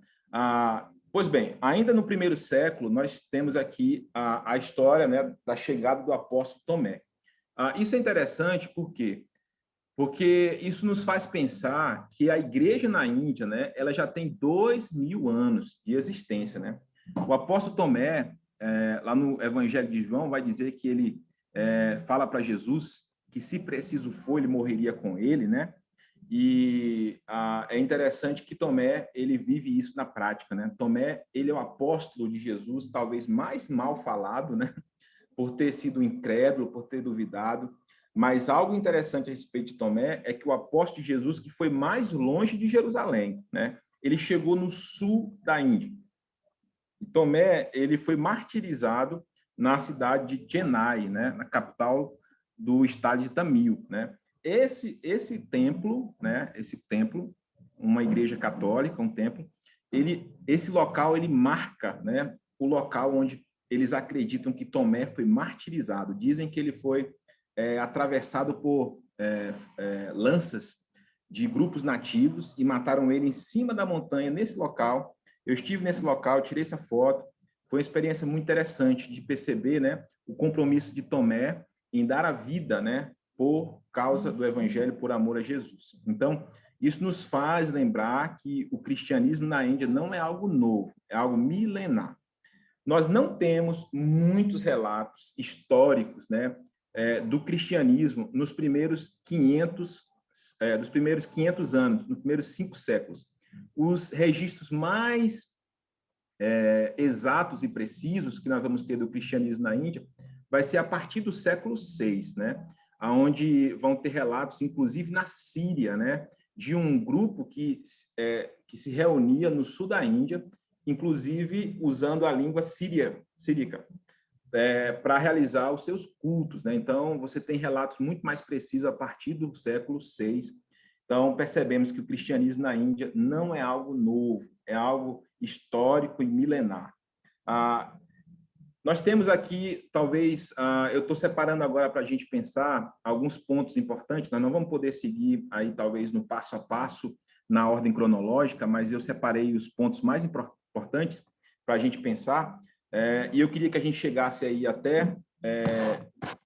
Pois bem, ainda no primeiro século, nós temos aqui a história, né, da chegada do apóstolo Tomé. Isso é interessante porque isso nos faz pensar que a igreja na Índia, né, ela já tem 2000 anos de existência, né? O apóstolo Tomé, lá no Evangelho de João, vai dizer que ele fala para Jesus que, se preciso for, ele morreria com ele, né? E é interessante que Tomé, ele vive isso na prática, né? Tomé, ele é o apóstolo de Jesus, talvez mais mal falado, né? Por ter sido incrédulo, por ter duvidado. Mas algo interessante a respeito de Tomé é que o apóstolo de Jesus que foi mais longe de Jerusalém, né? ele chegou no sul da Índia. E Tomé, ele foi martirizado na cidade de Chennai, né, na capital do estado de Tamil, né? Esse templo, né, esse templo, uma igreja católica, um templo, esse local ele marca, né, o local onde eles acreditam que Tomé foi martirizado. Dizem que ele foi atravessado por lanças de grupos nativos e mataram ele em cima da montanha, nesse local. Eu estive nesse local, tirei essa foto. Foi uma experiência muito interessante de perceber, né, o compromisso de Tomé em dar a vida, né, por causa do evangelho, por amor a Jesus. Então, isso nos faz lembrar que o cristianismo na Índia não é algo novo, é algo milenar. Nós não temos muitos relatos históricos, né, do cristianismo nos primeiros 500 anos, nos primeiros 5 séculos. Os registros mais exatos e precisos que nós vamos ter do cristianismo na Índia vai ser a partir do século VI, né, onde vão ter relatos, inclusive na Síria, né, de um grupo que se reunia no sul da Índia, inclusive usando a língua sírica, para realizar os seus cultos, né? Então, você tem relatos muito mais precisos a partir do século VI. Então, percebemos que o cristianismo na Índia não é algo novo, é algo histórico e milenar. Nós temos aqui, talvez, eu estou separando agora para a gente pensar alguns pontos importantes. Nós não vamos poder seguir aí, talvez, no passo a passo, na ordem cronológica, mas eu separei os pontos mais importantes para a gente pensar. E eu queria que a gente chegasse aí até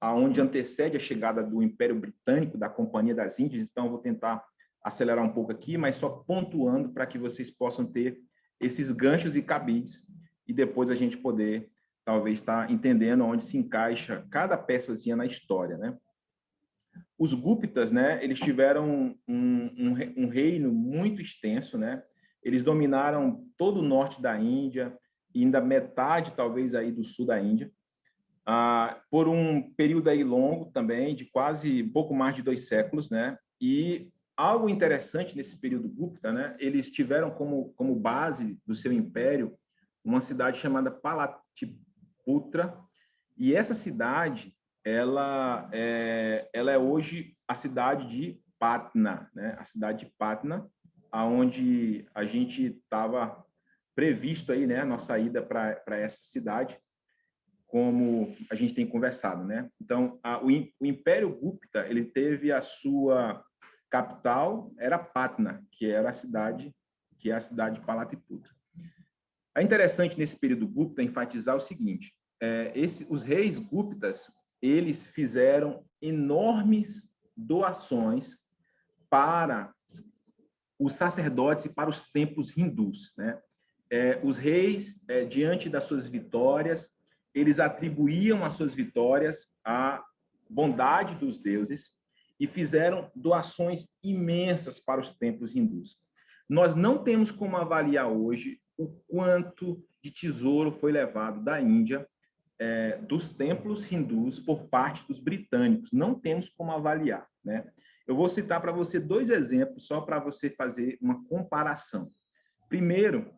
aonde antecede a chegada do Império Britânico, da Companhia das Índias. Então, eu vou tentar acelerar um pouco aqui, mas só pontuando para que vocês possam ter esses ganchos e cabides e depois a gente poder, talvez, estar entendendo onde se encaixa cada peçazinha na história, né? Os Guptas, né, eles tiveram um reino muito extenso, né? Eles dominaram todo o norte da Índia, e ainda metade, talvez, aí do sul da Índia, por um período aí longo também, de quase pouco mais de 2 séculos, né? E algo interessante nesse período Gupta, né? Eles tiveram como base do seu império uma cidade chamada Pataliputra, e essa cidade, ela é hoje a cidade de Patna, né? A cidade de Patna, aonde a gente estava previsto aí, né, a nossa ida para essa cidade, como a gente tem conversado, né? Então, o Império Gupta, ele teve a sua capital, era Patna, que é a cidade de Pataliputra. É interessante nesse período Gupta enfatizar o seguinte: os reis Guptas, eles fizeram enormes doações para os sacerdotes e para os templos hindus, né? Os reis, diante das suas vitórias, eles atribuíam as suas vitórias à bondade dos deuses e fizeram doações imensas para os templos hindus. Nós não temos como avaliar hoje o quanto de tesouro foi levado da Índia, dos templos hindus, por parte dos britânicos. Não temos como avaliar, né? Eu vou citar para você 2 exemplos, só para você fazer uma comparação. Primeiro,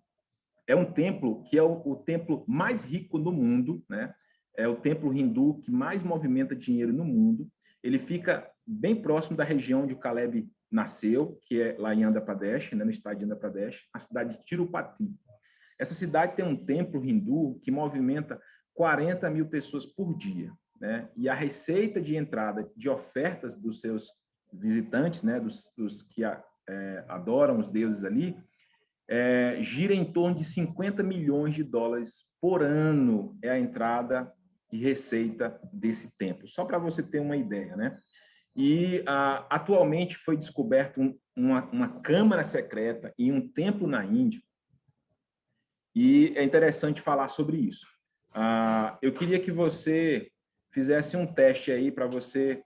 é um templo que é o templo mais rico do mundo, né? É o templo hindu que mais movimenta dinheiro no mundo. Ele fica bem próximo da região onde o Caleb nasceu, que é lá em Andhra Pradesh, né, no estado de Andhra Pradesh, a cidade de Tirupati. Essa cidade tem um templo hindu que movimenta 40 mil pessoas por dia, né? E a receita de entrada de ofertas dos seus visitantes, né, dos que adoram os deuses ali, gira em torno de 50 milhões de dólares por ano, é a entrada e receita desse templo, só para você ter uma ideia, né? E atualmente foi descoberto uma câmara secreta em um templo na Índia, e é interessante falar sobre isso. Eu queria que você fizesse um teste aí para você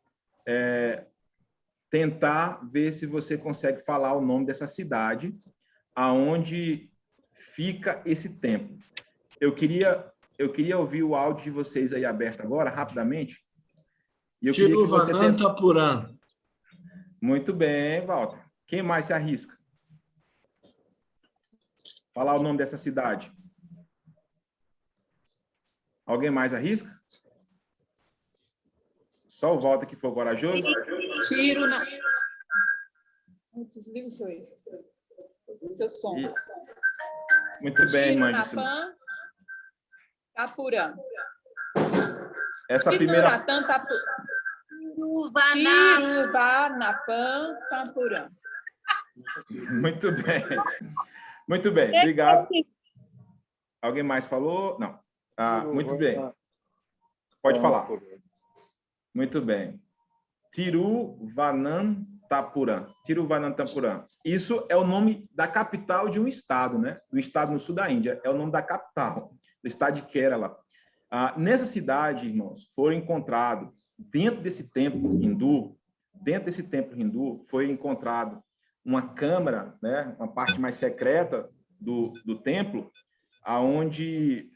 tentar ver se você consegue falar o nome dessa cidade, aonde fica esse templo. Eu queria ouvir o áudio de vocês aí aberto agora, rapidamente. Tiruvananthapuram. Muito bem, Walter. Quem mais se arrisca? falar o nome dessa cidade? Alguém mais arrisca? Só o Walter que for corajoso? Tiro na... Desliga o seu som. Muito bem, irmã Gisela. Tirunapã, Tapurã. Essa primeira... Tiruvanapã, Tapurã. Muito bem. Muito bem, obrigado. Alguém mais falou? Não. Muito bem. Pode falar. Muito bem. Tiruvananthapuram. Tiruvananthapuram. Isso é o nome da capital de um estado, né? Do estado no sul da Índia. É o nome da capital, do estado de Kerala. Nessa cidade, irmãos, foram encontrados, dentro desse templo hindu, foi encontrado uma câmara, né? Uma parte mais secreta do templo, aonde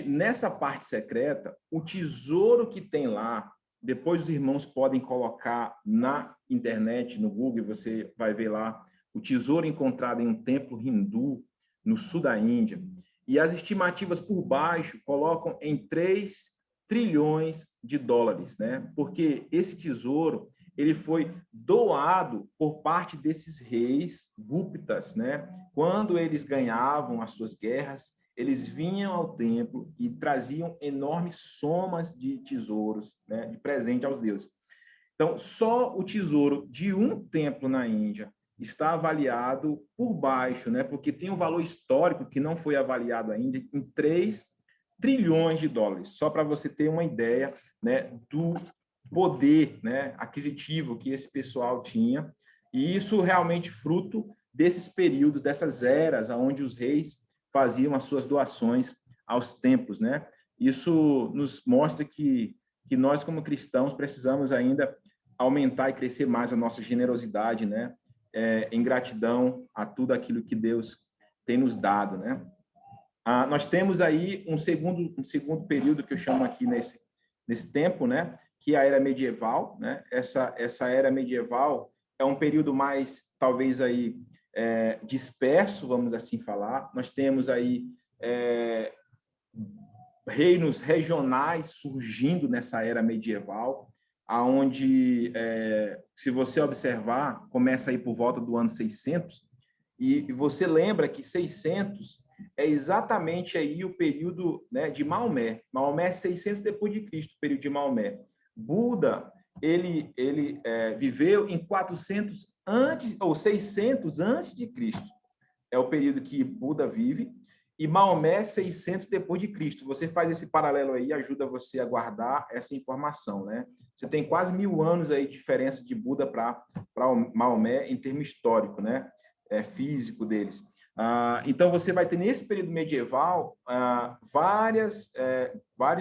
nessa parte secreta, o tesouro que tem lá, depois os irmãos podem colocar na internet, no Google, você vai ver lá, o tesouro encontrado em um templo hindu no sul da Índia. E as estimativas por baixo colocam em 3 trilhões de dólares, né? Porque esse tesouro, ele foi doado por parte desses reis gúptas, né? Quando eles ganhavam as suas guerras, eles vinham ao templo e traziam enormes somas de tesouros, né, de presente aos deuses. Então, só o tesouro de um templo na Índia está avaliado por baixo, né, porque tem um valor histórico que não foi avaliado ainda em 3 trilhões de dólares, só para você ter uma ideia, né, do poder, né, aquisitivo que esse pessoal tinha, e isso realmente fruto desses períodos, dessas eras, onde os reis faziam as suas doações aos templos, né? Isso nos mostra que nós, como cristãos, precisamos ainda aumentar e crescer mais a nossa generosidade, né? Em gratidão a tudo aquilo que Deus tem nos dado, né? Nós temos aí um segundo período que eu chamo aqui nesse tempo, né? Que é a era medieval, né? Essa era medieval é um período mais, talvez aí, disperso, vamos assim falar. Nós temos aí reinos regionais surgindo nessa era medieval, aonde, se você observar, começa aí por volta do ano 600, e você lembra que 600 é exatamente aí o período, né, de Maomé. Maomé é 600 depois de Cristo, o período de Maomé. Buda, ele viveu em 400 antes, ou 600 antes de Cristo. É o período que Buda vive, e Maomé 600 depois de Cristo. Você faz esse paralelo aí, ajuda você a guardar essa informação, né? Você tem quase 1000 anos aí de diferença de Buda para Maomé em termo histórico, né? Físico deles. Então, você vai ter, nesse período medieval, vários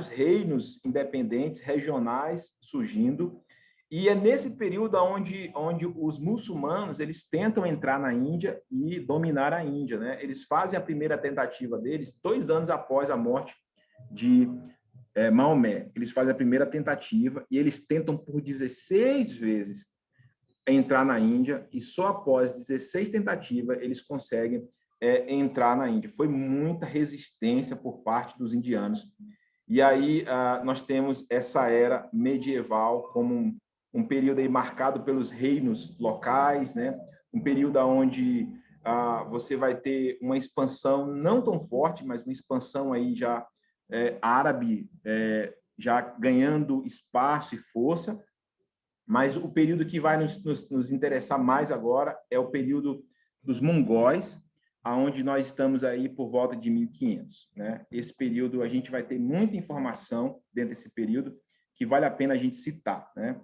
reinos independentes, regionais, surgindo, e é nesse período onde os muçulmanos eles tentam entrar na Índia e dominar a Índia, né? Eles fazem a primeira tentativa deles 2 anos após a morte de Maomé. Eles fazem a primeira tentativa e eles tentam por 16 vezes entrar na Índia, e só após 16 tentativas eles conseguem entrar na Índia. Foi muita resistência por parte dos indianos. E aí nós temos essa era medieval como um período aí marcado pelos reinos locais, né? Um período onde você vai ter uma expansão não tão forte, mas uma expansão aí já árabe, já ganhando espaço e força. Mas o período que vai nos interessar mais agora é o período dos mongóis, aonde nós estamos aí por volta de 1500, né? Esse período a gente vai ter muita informação dentro desse período que vale a pena a gente citar, né?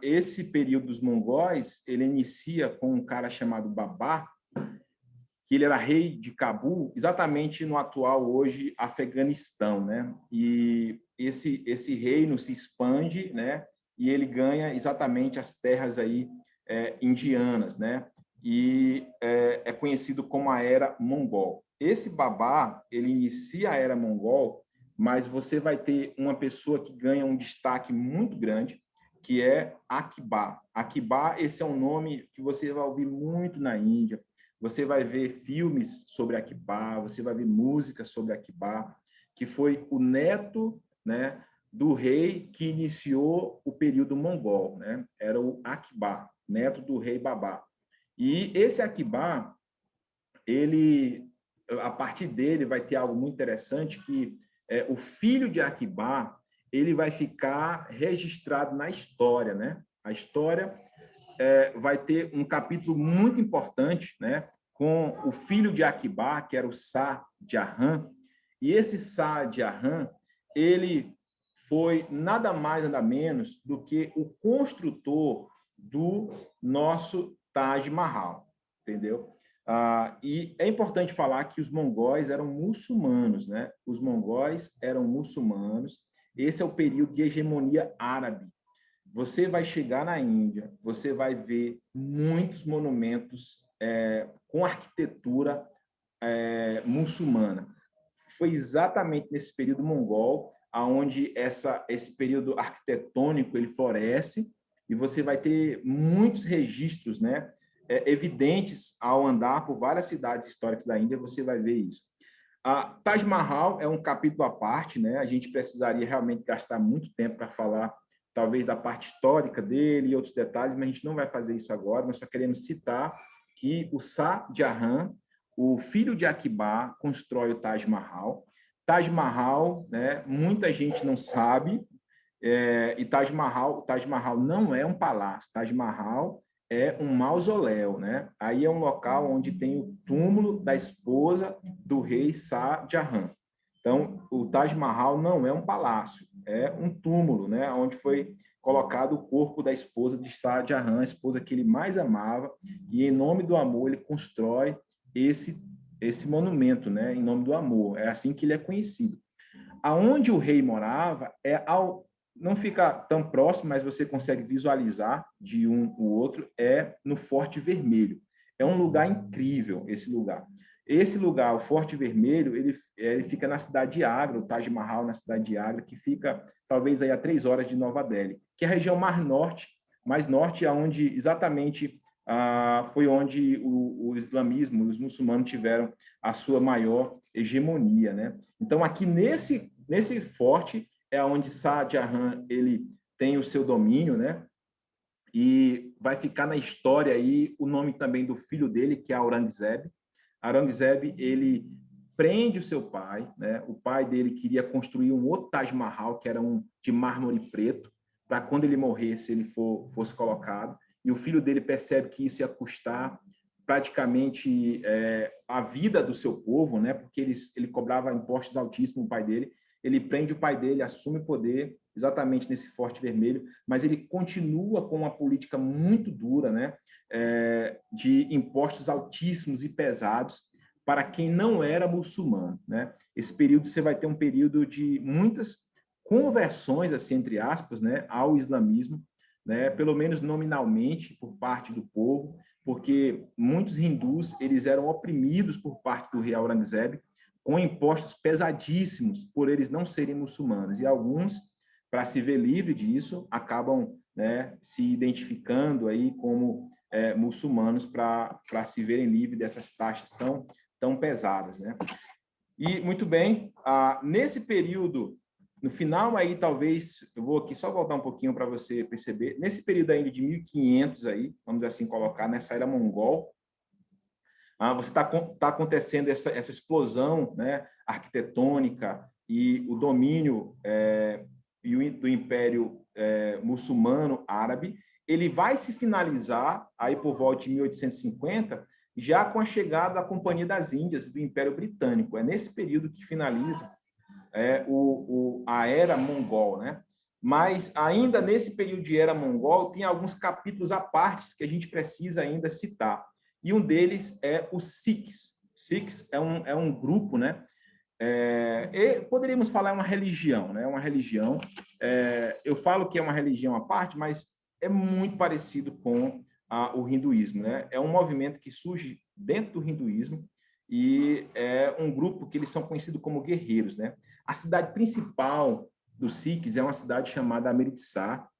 Esse período dos mongóis, ele inicia com um cara chamado Babá, que ele era rei de Cabul, exatamente no atual hoje Afeganistão, né? E esse reino se expande, né? E ele ganha exatamente as terras aí indianas, né? E é conhecido como a Era Mongol. Esse Babá, ele inicia a Era Mongol, mas você vai ter uma pessoa que ganha um destaque muito grande, que é Akbar. Akbar, esse é um nome que você vai ouvir muito na Índia. você vai ver filmes sobre Aqbar, você vai ver música sobre Aqbar, que foi o neto, né, do rei que iniciou o período mongol, né? Era o Aqbar, neto do rei Babá. E esse Aqbar, ele, a partir dele vai ter algo muito interessante, que o filho de Aqbar, ele vai ficar registrado na história, né? A história vai ter um capítulo muito importante, né? Com o filho de Aqbar, que era o Shah Jahan, e esse Shah Jahan, ele foi nada mais, nada menos do que o construtor do nosso Taj Mahal, entendeu? E é importante falar que os mongóis eram muçulmanos, né? Os mongóis eram muçulmanos. Esse é o período de hegemonia árabe. Você vai chegar na Índia, você vai ver muitos monumentos com arquitetura muçulmana. Foi exatamente nesse período mongol aonde esse período arquitetônico ele floresce, e você vai ter muitos registros, né, evidentes ao andar por várias cidades históricas da Índia, você vai ver isso. A Taj Mahal é um capítulo à parte, né? A gente precisaria realmente gastar muito tempo para falar, talvez, da parte histórica dele e outros detalhes, mas a gente não vai fazer isso agora. Nós só queremos citar que o Shah Jahan, o filho de Aqbar, constrói o Taj Mahal. Taj Mahal, né? Muita gente não sabe, e Taj Mahal não é um palácio. Taj Mahal é um mausoléu, né? Aí é um local onde tem o túmulo da esposa do rei Shah Jahan. Então, o Taj Mahal não é um palácio, é um túmulo, né? Onde foi colocado o corpo da esposa de Shah Jahan, a esposa que ele mais amava, e em nome do amor ele constrói esse monumento, né? Em nome do amor. É assim que ele é conhecido. Aonde o rei morava não fica tão próximo, mas você consegue visualizar de um o outro, no Forte Vermelho. É um lugar incrível, esse lugar. Esse lugar, o Forte Vermelho, ele fica na cidade de Agra, o Taj Mahal na cidade de Agra, que fica talvez aí a 3 horas de Nova Delhi, que é a região mais norte, onde exatamente foi onde o islamismo, os muçulmanos tiveram a sua maior hegemonia, né? Então, aqui nesse forte é onde Shah Jahan ele tem o seu domínio, né? E vai ficar na história aí o nome também do filho dele, que é Aurangzeb. Aurangzeb, ele prende o seu pai, né? O pai dele queria construir um outro Taj Mahal, que era um de mármore preto, para quando ele morresse, ele fosse colocado. E o filho dele percebe que isso ia custar praticamente a vida do seu povo, né? Porque ele cobrava impostos altíssimos, o pai dele. Ele prende o pai dele, assume o poder exatamente nesse Forte Vermelho, mas ele continua com uma política muito dura, né? De impostos altíssimos e pesados para quem não era muçulmano, né? Esse período você vai ter um período de muitas conversões, assim, entre aspas, né, ao islamismo, né? Pelo menos nominalmente por parte do povo, porque muitos hindus eles eram oprimidos por parte do rei Aurangzeb, com impostos pesadíssimos por eles não serem muçulmanos. E alguns, para se ver livre disso, acabam, né, se identificando aí como muçulmanos para se verem livres dessas taxas tão pesadas, né? E, muito bem, nesse período, no final aí, talvez, eu vou aqui só voltar um pouquinho para você perceber, nesse período ainda de 1500 aí, vamos assim colocar, nessa era mongol, você está acontecendo essa explosão, né, arquitetônica e o domínio do Império muçulmano árabe. Ele vai se finalizar aí por volta de 1850, já com a chegada da Companhia das Índias do Império Britânico. É nesse período que finaliza a Era Mongol, né? Mas ainda nesse período de Era Mongol tem alguns capítulos à parte que a gente precisa ainda citar. E um deles é os Sikhs. Sikhs é um grupo, né? Poderíamos falar uma religião, né? Uma religião. Eu falo que é uma religião à parte, mas é muito parecido com o hinduísmo, né? É um movimento que surge dentro do hinduísmo e é um grupo que eles são conhecidos como guerreiros, né? A cidade principal dos Sikhs é uma cidade chamada Amritsar,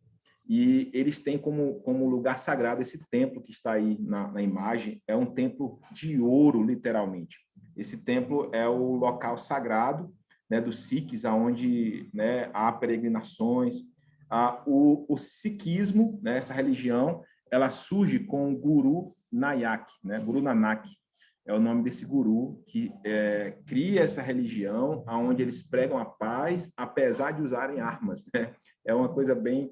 e eles têm como lugar sagrado esse templo que está aí na imagem. É um templo de ouro, literalmente. Esse templo é o local sagrado, né, dos Sikhs, onde, né, há peregrinações. O sikhismo, né, essa religião, ela surge com o Guru Nanak, né? Guru Nanak é o nome desse guru que cria essa religião, onde eles pregam a paz, apesar de usarem armas, né? É uma coisa bem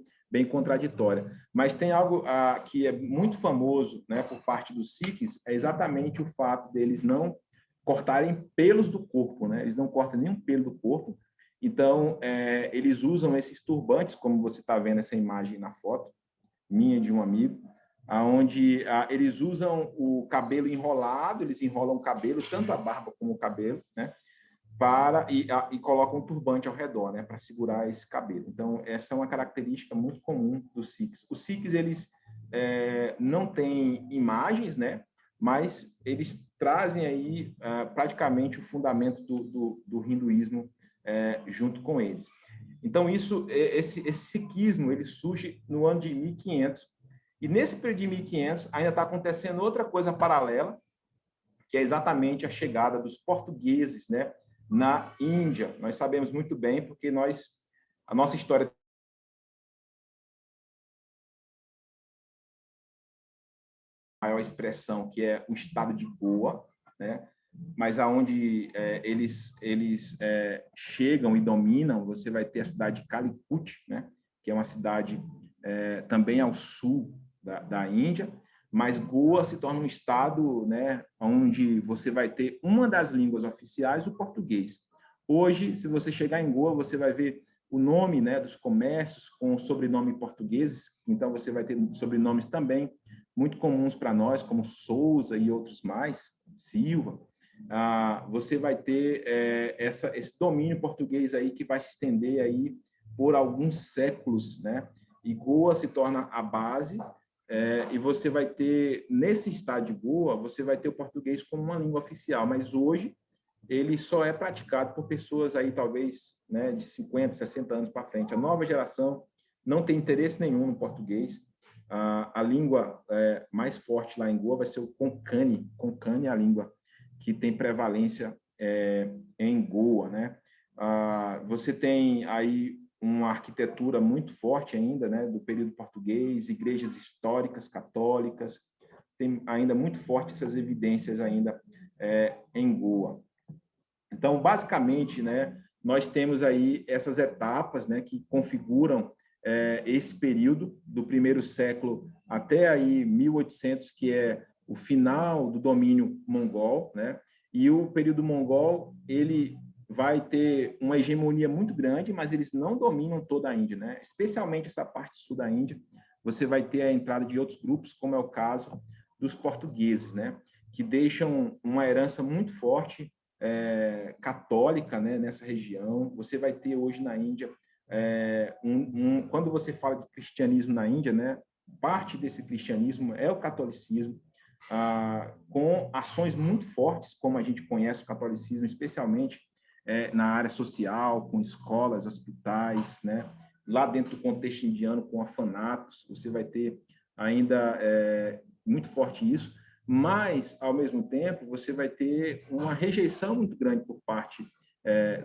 contraditória. Mas tem algo que é muito famoso, né, por parte dos Sikhs, é exatamente o fato deles não cortarem pelos do corpo, né? Eles não cortam nenhum pelo do corpo. Então, eles usam esses turbantes, como você está vendo essa imagem na foto, minha e de um amigo, onde eles usam o cabelo enrolado, eles enrolam o cabelo, tanto a barba como o cabelo, né? E colocam um turbante ao redor, né, para segurar esse cabelo. Então, essa é uma característica muito comum dos Sikhs. Os Sikhs, eles não têm imagens, né, mas eles trazem aí praticamente o fundamento do hinduísmo junto com eles. Então, esse sikhismo, ele surge no ano de 1500, e nesse período de 1500 ainda está acontecendo outra coisa paralela, que é exatamente a chegada dos portugueses, né, na Índia. Nós sabemos muito bem, porque a nossa história maior expressão, que é o estado de Goa, né? Mas aonde eles chegam e dominam, você vai ter a cidade de Calicut, né? Que é uma cidade também ao sul da Índia, mas Goa se torna um estado, né, onde você vai ter uma das línguas oficiais, o português. Hoje, se você chegar em Goa, você vai ver o nome, né, dos comércios com sobrenome portugueses, então você vai ter sobrenomes também muito comuns para nós, como Souza e outros mais, Silva. Você vai ter esse domínio português aí que vai se estender aí por alguns séculos, né? E Goa se torna a base, e você vai ter, nesse estado de Goa, você vai ter o português como uma língua oficial, mas hoje ele só é praticado por pessoas aí, talvez, né, de 50, 60 anos para frente. A nova geração não tem interesse nenhum no português. A língua mais forte lá em Goa vai ser o Konkani. Konkani é a língua que tem prevalência em Goa, né? Você tem aí uma arquitetura muito forte ainda, né, do período português, igrejas históricas católicas, tem ainda muito forte essas evidências ainda em Goa. Então, basicamente, né, nós temos aí essas etapas, né, que configuram esse período do primeiro século até aí 1800, que é o final do domínio mongol, né? E o período mongol, ele vai ter uma hegemonia muito grande, mas eles não dominam toda a Índia, né? Especialmente essa parte sul da Índia, você vai ter a entrada de outros grupos, como é o caso dos portugueses, né? Que deixam uma herança muito forte católica, né, nessa região. Você vai ter hoje na Índia, quando você fala de cristianismo na Índia, né, parte desse cristianismo é o catolicismo, com ações muito fortes, como a gente conhece o catolicismo, especialmente na área social, com escolas, hospitais, né, lá dentro do contexto indiano, com orfanatos, você vai ter ainda muito forte isso, mas, ao mesmo tempo, você vai ter uma rejeição muito grande por parte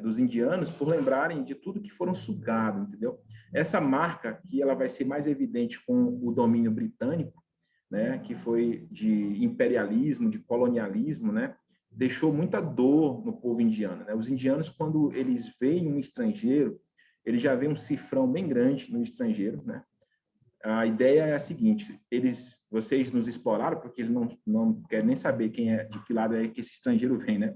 dos indianos por lembrarem de tudo que foram sugados, entendeu? Essa marca que ela vai ser mais evidente com o domínio britânico, né, que foi de imperialismo, de colonialismo, né, deixou muita dor no povo indiano, né? Os indianos, quando eles veem um estrangeiro, eles já veem um cifrão bem grande no estrangeiro, né? A ideia é a seguinte: vocês nos exploraram porque eles não querem nem saber de que lado é que esse estrangeiro vem, né?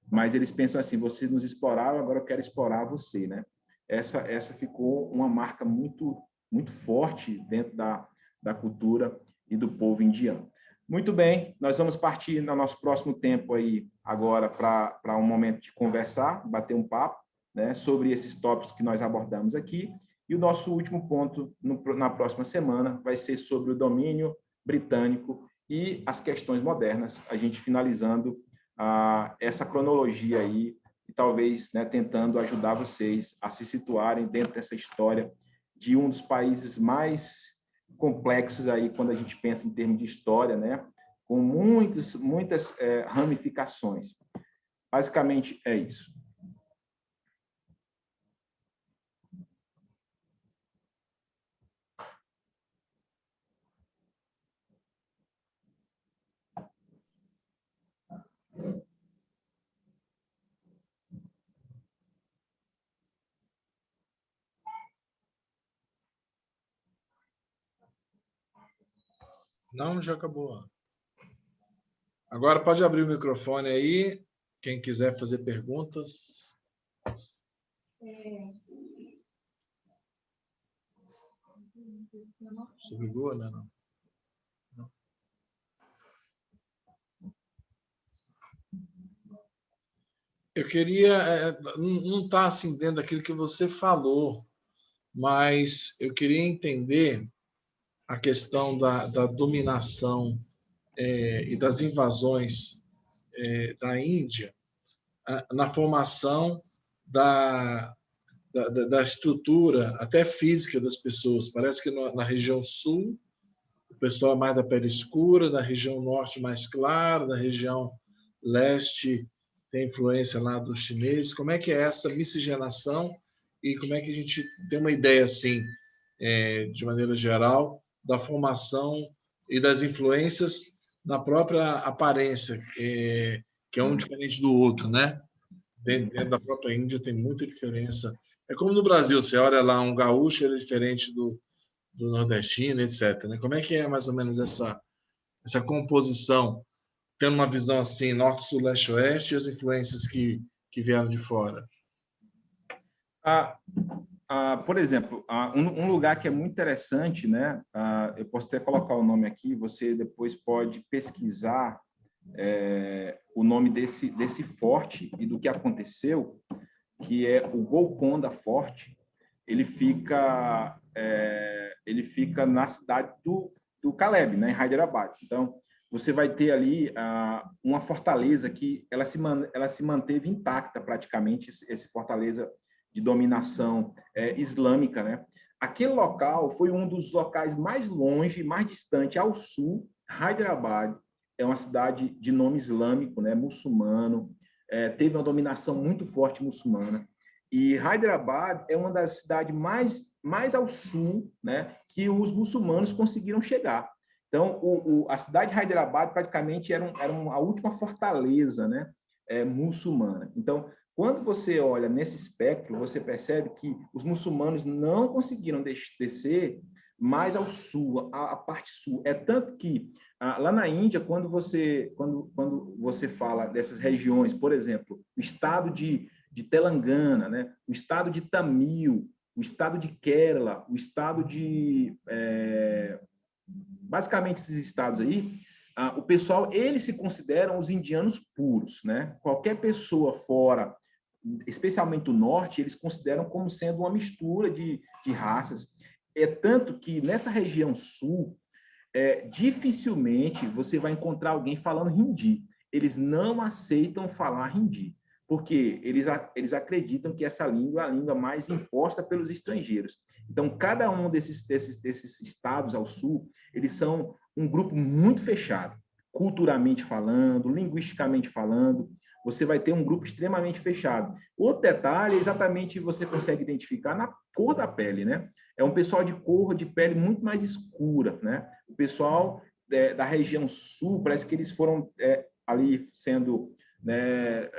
Mas eles pensam assim: vocês nos exploraram, agora eu quero explorar você, né? Essa ficou uma marca muito muito forte dentro da cultura e do povo indiano. Muito bem, nós vamos partir no nosso próximo tempo aí agora para um momento de conversar, bater um papo, né, sobre esses tópicos que nós abordamos aqui. E o nosso último ponto na próxima semana vai ser sobre o domínio britânico e as questões modernas, a gente finalizando essa cronologia aí e talvez, né, tentando ajudar vocês a se situarem dentro dessa história de um dos países mais complexos aí quando a gente pensa em termos de história, né? Com muitas ramificações. Basicamente é isso. Não, já acabou. Agora pode abrir o microfone aí, quem quiser fazer perguntas. Você ligou, né? Não. Eu queria, não está assim dentro daquilo que você falou, mas eu queria entender a questão da dominação e das invasões da Índia na formação da estrutura, até física das pessoas. Parece que na região sul, o pessoal é mais da pele escura, na região norte mais claro, na região leste tem influência lá dos chineses. Como é que é essa miscigenação e como é que a gente tem uma ideia, assim, de maneira geral, da formação e das influências na própria aparência, que é um diferente do outro, né? Dentro da própria Índia tem muita diferença. É como no Brasil, você olha lá um gaúcho, ele é diferente do nordestino, etc. Né? Como é que é mais ou menos essa composição, tendo uma visão assim, norte, sul, leste, oeste, e as influências que vieram de fora? Por exemplo, um lugar que é muito interessante, né? Eu posso até colocar o nome aqui, você depois pode pesquisar o nome desse forte e do que aconteceu, que é o Golconda Forte. Ele fica na cidade do Caleb, né, em Hyderabad. Então, você vai ter ali uma fortaleza que ela se manteve intacta praticamente, esse fortaleza de dominação islâmica, né? Aquele local foi um dos locais mais longe, mais distante ao sul. Hyderabad é uma cidade de nome islâmico, né, muçulmano, teve uma dominação muito forte muçulmana. E Hyderabad é uma das cidades mais ao sul, né, que os muçulmanos conseguiram chegar. Então, a cidade de Hyderabad praticamente era a última fortaleza, né, muçulmana. Então, quando você olha nesse espectro, você percebe que os muçulmanos não conseguiram descer mais ao sul, a parte sul. É tanto que lá na Índia, quando você fala dessas regiões, por exemplo, o estado de Telangana, né, o estado de Tamil, o estado de Kerala, o estado de... basicamente, esses estados aí, o pessoal, eles se consideram os indianos puros, né? Qualquer pessoa fora, especialmente do norte, eles consideram como sendo uma mistura de raças. É tanto que nessa região sul, dificilmente você vai encontrar alguém falando hindi. Eles não aceitam falar hindi, porque eles acreditam que essa língua é a língua mais imposta pelos estrangeiros. Então, cada um desses estados ao sul, eles são um grupo muito fechado, culturalmente falando, linguisticamente falando. Você vai ter um grupo extremamente fechado. Outro detalhe, exatamente, você consegue identificar na cor da pele, né? É um pessoal de cor de pele muito mais escura, né? O pessoal da região sul, parece que eles foram ali sendo, né,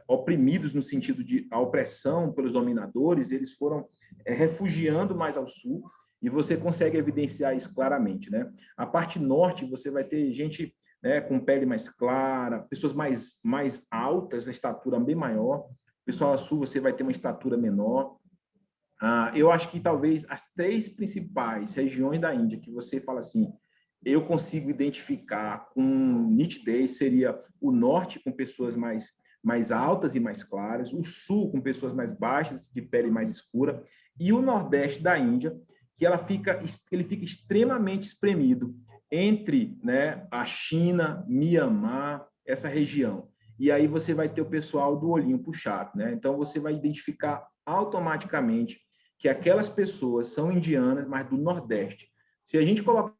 oprimidos no sentido de a opressão pelos dominadores, eles foram refugiando mais ao sul, e você consegue evidenciar isso claramente, né? A parte norte, você vai ter gente, né, com pele mais clara, pessoas mais altas, a estatura bem maior. O pessoal sul, você vai ter uma estatura menor. Eu acho que talvez as 3 principais regiões da Índia que você fala assim, eu consigo identificar com nitidez, seria o norte com pessoas mais altas e mais claras, o sul com pessoas mais baixas, de pele mais escura, e o nordeste da Índia, que ele fica extremamente espremido entre, né, a China, Mianmar, essa região. E aí você vai ter o pessoal do olhinho puxado, né? Então você vai identificar automaticamente que aquelas pessoas são indianas, mas do Nordeste. Se a gente colocar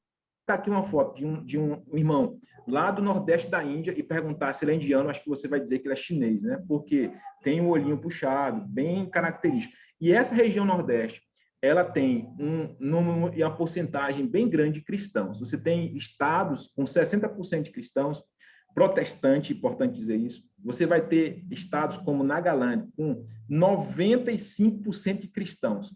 aqui uma foto de um irmão lá do Nordeste da Índia e perguntar se ele é indiano, acho que você vai dizer que ele é chinês, né? Porque tem o olhinho puxado, bem característico. E essa região Nordeste, ela tem um número e uma porcentagem bem grande de cristãos. Você tem estados com 60% de cristãos, protestante, importante dizer isso. Você vai ter estados como Nagaland, com 95% de cristãos.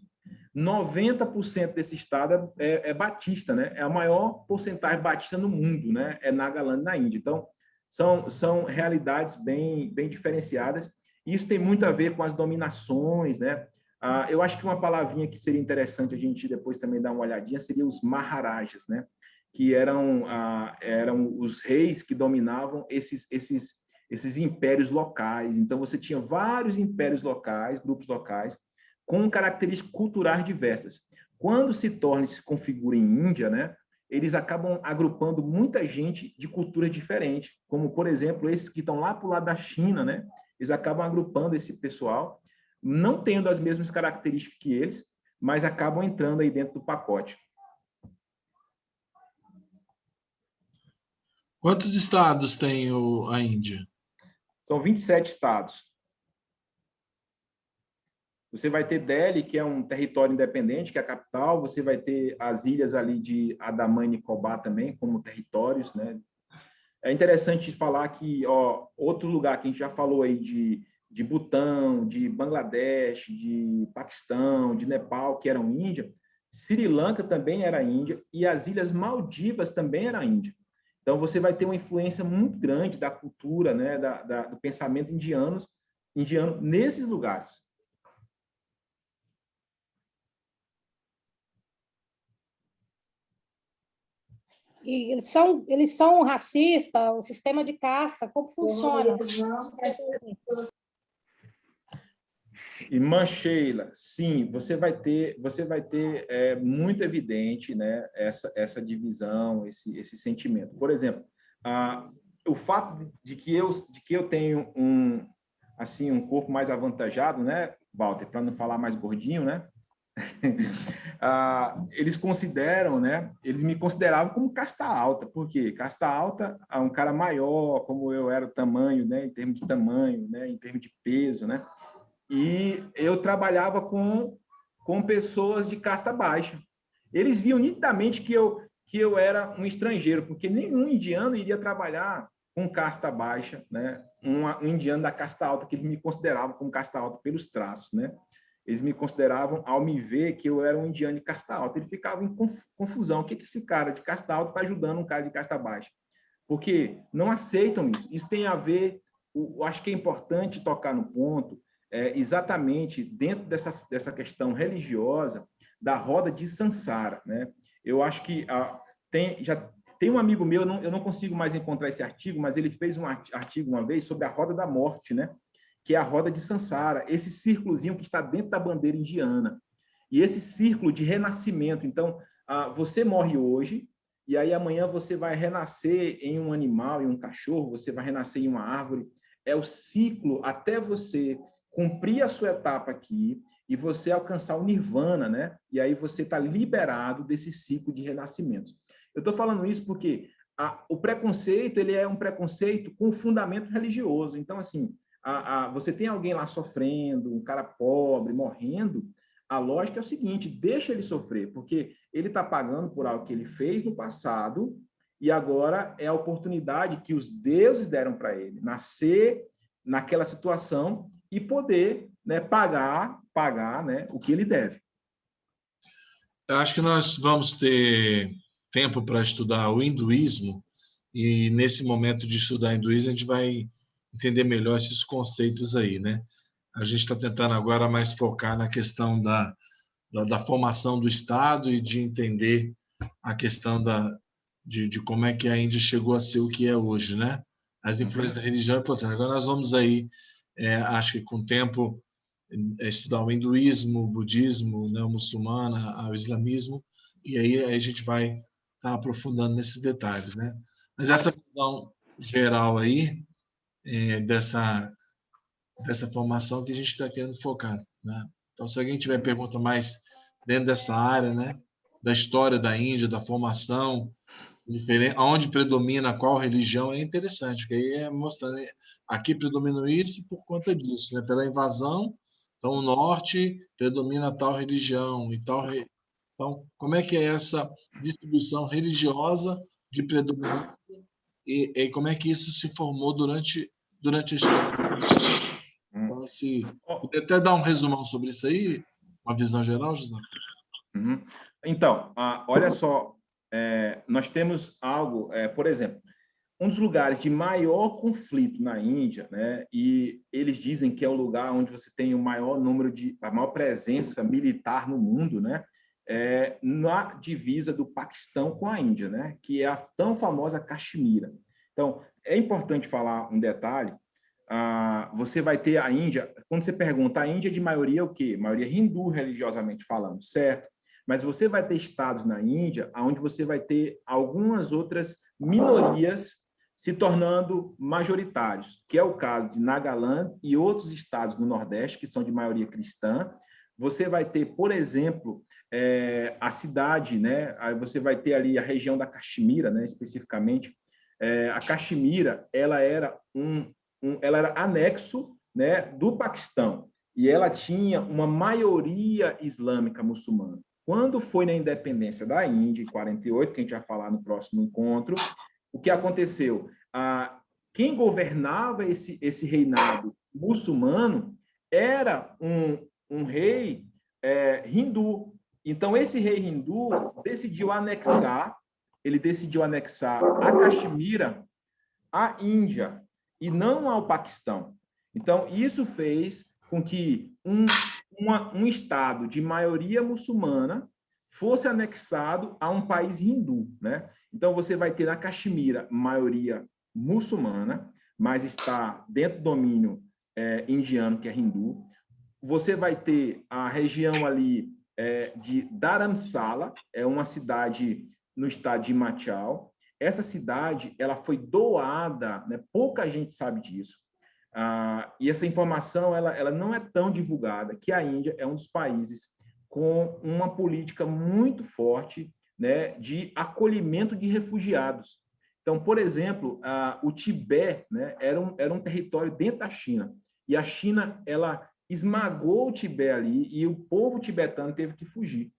90% desse estado é batista, né? É a maior porcentagem batista no mundo, né? É Nagaland, na Índia. Então, são realidades bem diferenciadas. Isso tem muito a ver com as dominações, né? Eu acho que uma palavrinha que seria interessante a gente depois também dar uma olhadinha seria os Maharajas, né? Que eram os reis que dominavam esses impérios locais. Então, você tinha vários impérios locais, grupos locais, com características culturais diversas. Quando se configura em Índia, né, eles acabam agrupando muita gente de culturas diferentes, como, por exemplo, esses que estão lá para o lado da China, né, eles acabam agrupando esse pessoal, não tendo as mesmas características que eles, mas acabam entrando aí dentro do pacote. Quantos estados tem a Índia? São 27 estados. Você vai ter Delhi, que é um território independente, que é a capital. Você vai ter as ilhas ali de Andaman e Nicobar também, como territórios, né? É interessante falar que, outro lugar que a gente já falou aí de Butão, de Bangladesh, de Paquistão, de Nepal, que eram Índia, Sri Lanka também era Índia, e as Ilhas Maldivas também era Índia. Então, você vai ter uma influência muito grande da cultura, né, do pensamento indiano nesses lugares. E eles são racistas, o sistema de casta, como funciona? Irmã Sheila, sim, você vai ter muito evidente, né, essa divisão, esse sentimento. Por exemplo, o fato de que eu tenho um corpo mais avantajado, né, Walter, para não falar mais gordinho, né? Eles consideram, né? Eles me consideravam como casta alta, porque casta alta é um cara maior, como eu era o tamanho, né? Em termos de tamanho, né? Em termos de peso, né? E eu trabalhava com pessoas de casta baixa. Eles viam nitidamente que eu era um estrangeiro, porque nenhum indiano iria trabalhar com casta baixa, né? Um indiano da casta alta, que eles me consideravam como casta alta pelos traços, né? Eles me consideravam, ao me ver, que eu era um indiano de casta alta. Ele ficava em confusão. O que esse cara de casta alta está ajudando um cara de casta baixa? Porque não aceitam isso. Isso tem a ver, eu acho que é importante tocar no ponto, exatamente dentro dessa questão religiosa da roda de Sansara, né? Eu acho que já tem um amigo meu, eu não consigo mais encontrar esse artigo, mas ele fez um artigo uma vez sobre a roda da morte, né? Que é a roda de Sansara, esse círculozinho que está dentro da bandeira indiana. E esse círculo de renascimento. Então, você morre hoje, e aí amanhã você vai renascer em um animal, em um cachorro, você vai renascer em uma árvore. É o ciclo até você cumprir a sua etapa aqui e você alcançar o nirvana, né? E aí você está liberado desse ciclo de renascimento. Eu estou falando isso porque o preconceito, ele é um preconceito com fundamento religioso. Então, assim, você tem alguém lá sofrendo, um cara pobre, morrendo, a lógica é o seguinte, deixa ele sofrer, porque ele está pagando por algo que ele fez no passado e agora é a oportunidade que os deuses deram para ele, nascer naquela situação e poder, né, pagar, né, o que ele deve. Eu acho que nós vamos ter tempo para estudar o hinduísmo e, nesse momento de estudar hinduísmo, a gente vai entender melhor esses conceitos aí, né? A gente está tentando agora mais focar na questão da formação do Estado e de entender a questão de como é que a Índia chegou a ser o que é hoje, né? As influências da religião é importante. Agora nós vamos aí, acho que com o tempo, estudar o hinduísmo, o budismo, né, o muçulmano, o islamismo, e aí a gente vai estar aprofundando nesses detalhes, né? Mas essa visão geral aí, dessa formação que a gente está querendo focar, né? Então, se alguém tiver pergunta mais dentro dessa área, né, da história da Índia, da formação, onde predomina qual religião, é interessante, porque aí é mostrando, aqui predomina isso por conta disso, né, pela invasão, então o norte predomina tal religião e tal. Então, como é que é essa distribuição religiosa de predominância e como é que isso se formou durante a história? Então, poder até dar um resumão sobre isso aí, uma visão geral, José? Então, olha só, nós temos algo, por exemplo, um dos lugares de maior conflito na Índia, né, e eles dizem que é o lugar onde você tem o maior número a maior presença militar no mundo, né, na divisa do Paquistão com a Índia, né, que é a tão famosa Caxemira. Então, é importante falar um detalhe. Você vai ter a Índia, quando você pergunta, a Índia é de maioria o quê? Maioria hindu, religiosamente falando, certo? Mas você vai ter estados na Índia onde você vai ter algumas outras minorias se tornando majoritários, que é o caso de Nagaland e outros estados no Nordeste, que são de maioria cristã. Você vai ter, por exemplo, a cidade, né? Aí você vai ter ali a região da Caxemira, né? Especificamente. A Caxemira, ela era ela era anexo, né, do Paquistão, e ela tinha uma maioria islâmica muçulmana. Quando foi na independência da Índia, em 48, que a gente vai falar no próximo encontro, o que aconteceu? Quem governava esse reinado muçulmano era um rei hindu. Então, esse rei hindu decidiu anexar a Caxemira à Índia e não ao Paquistão. Então, isso fez com que um estado de maioria muçulmana fosse anexado a um país hindu, né? Então, você vai ter na Caxemira maioria muçulmana, mas está dentro do domínio indiano, que é hindu. Você vai ter a região ali de Dharamsala, é uma cidade no estado de Himachal. Essa cidade, ela foi doada, né? Pouca gente sabe disso. E essa informação ela não é tão divulgada, que a Índia é um dos países com uma política muito forte, né, de acolhimento de refugiados. Então, por exemplo, o Tibete, né, era um território dentro da China, e a China ela esmagou o Tibete ali, e o povo tibetano teve que fugir.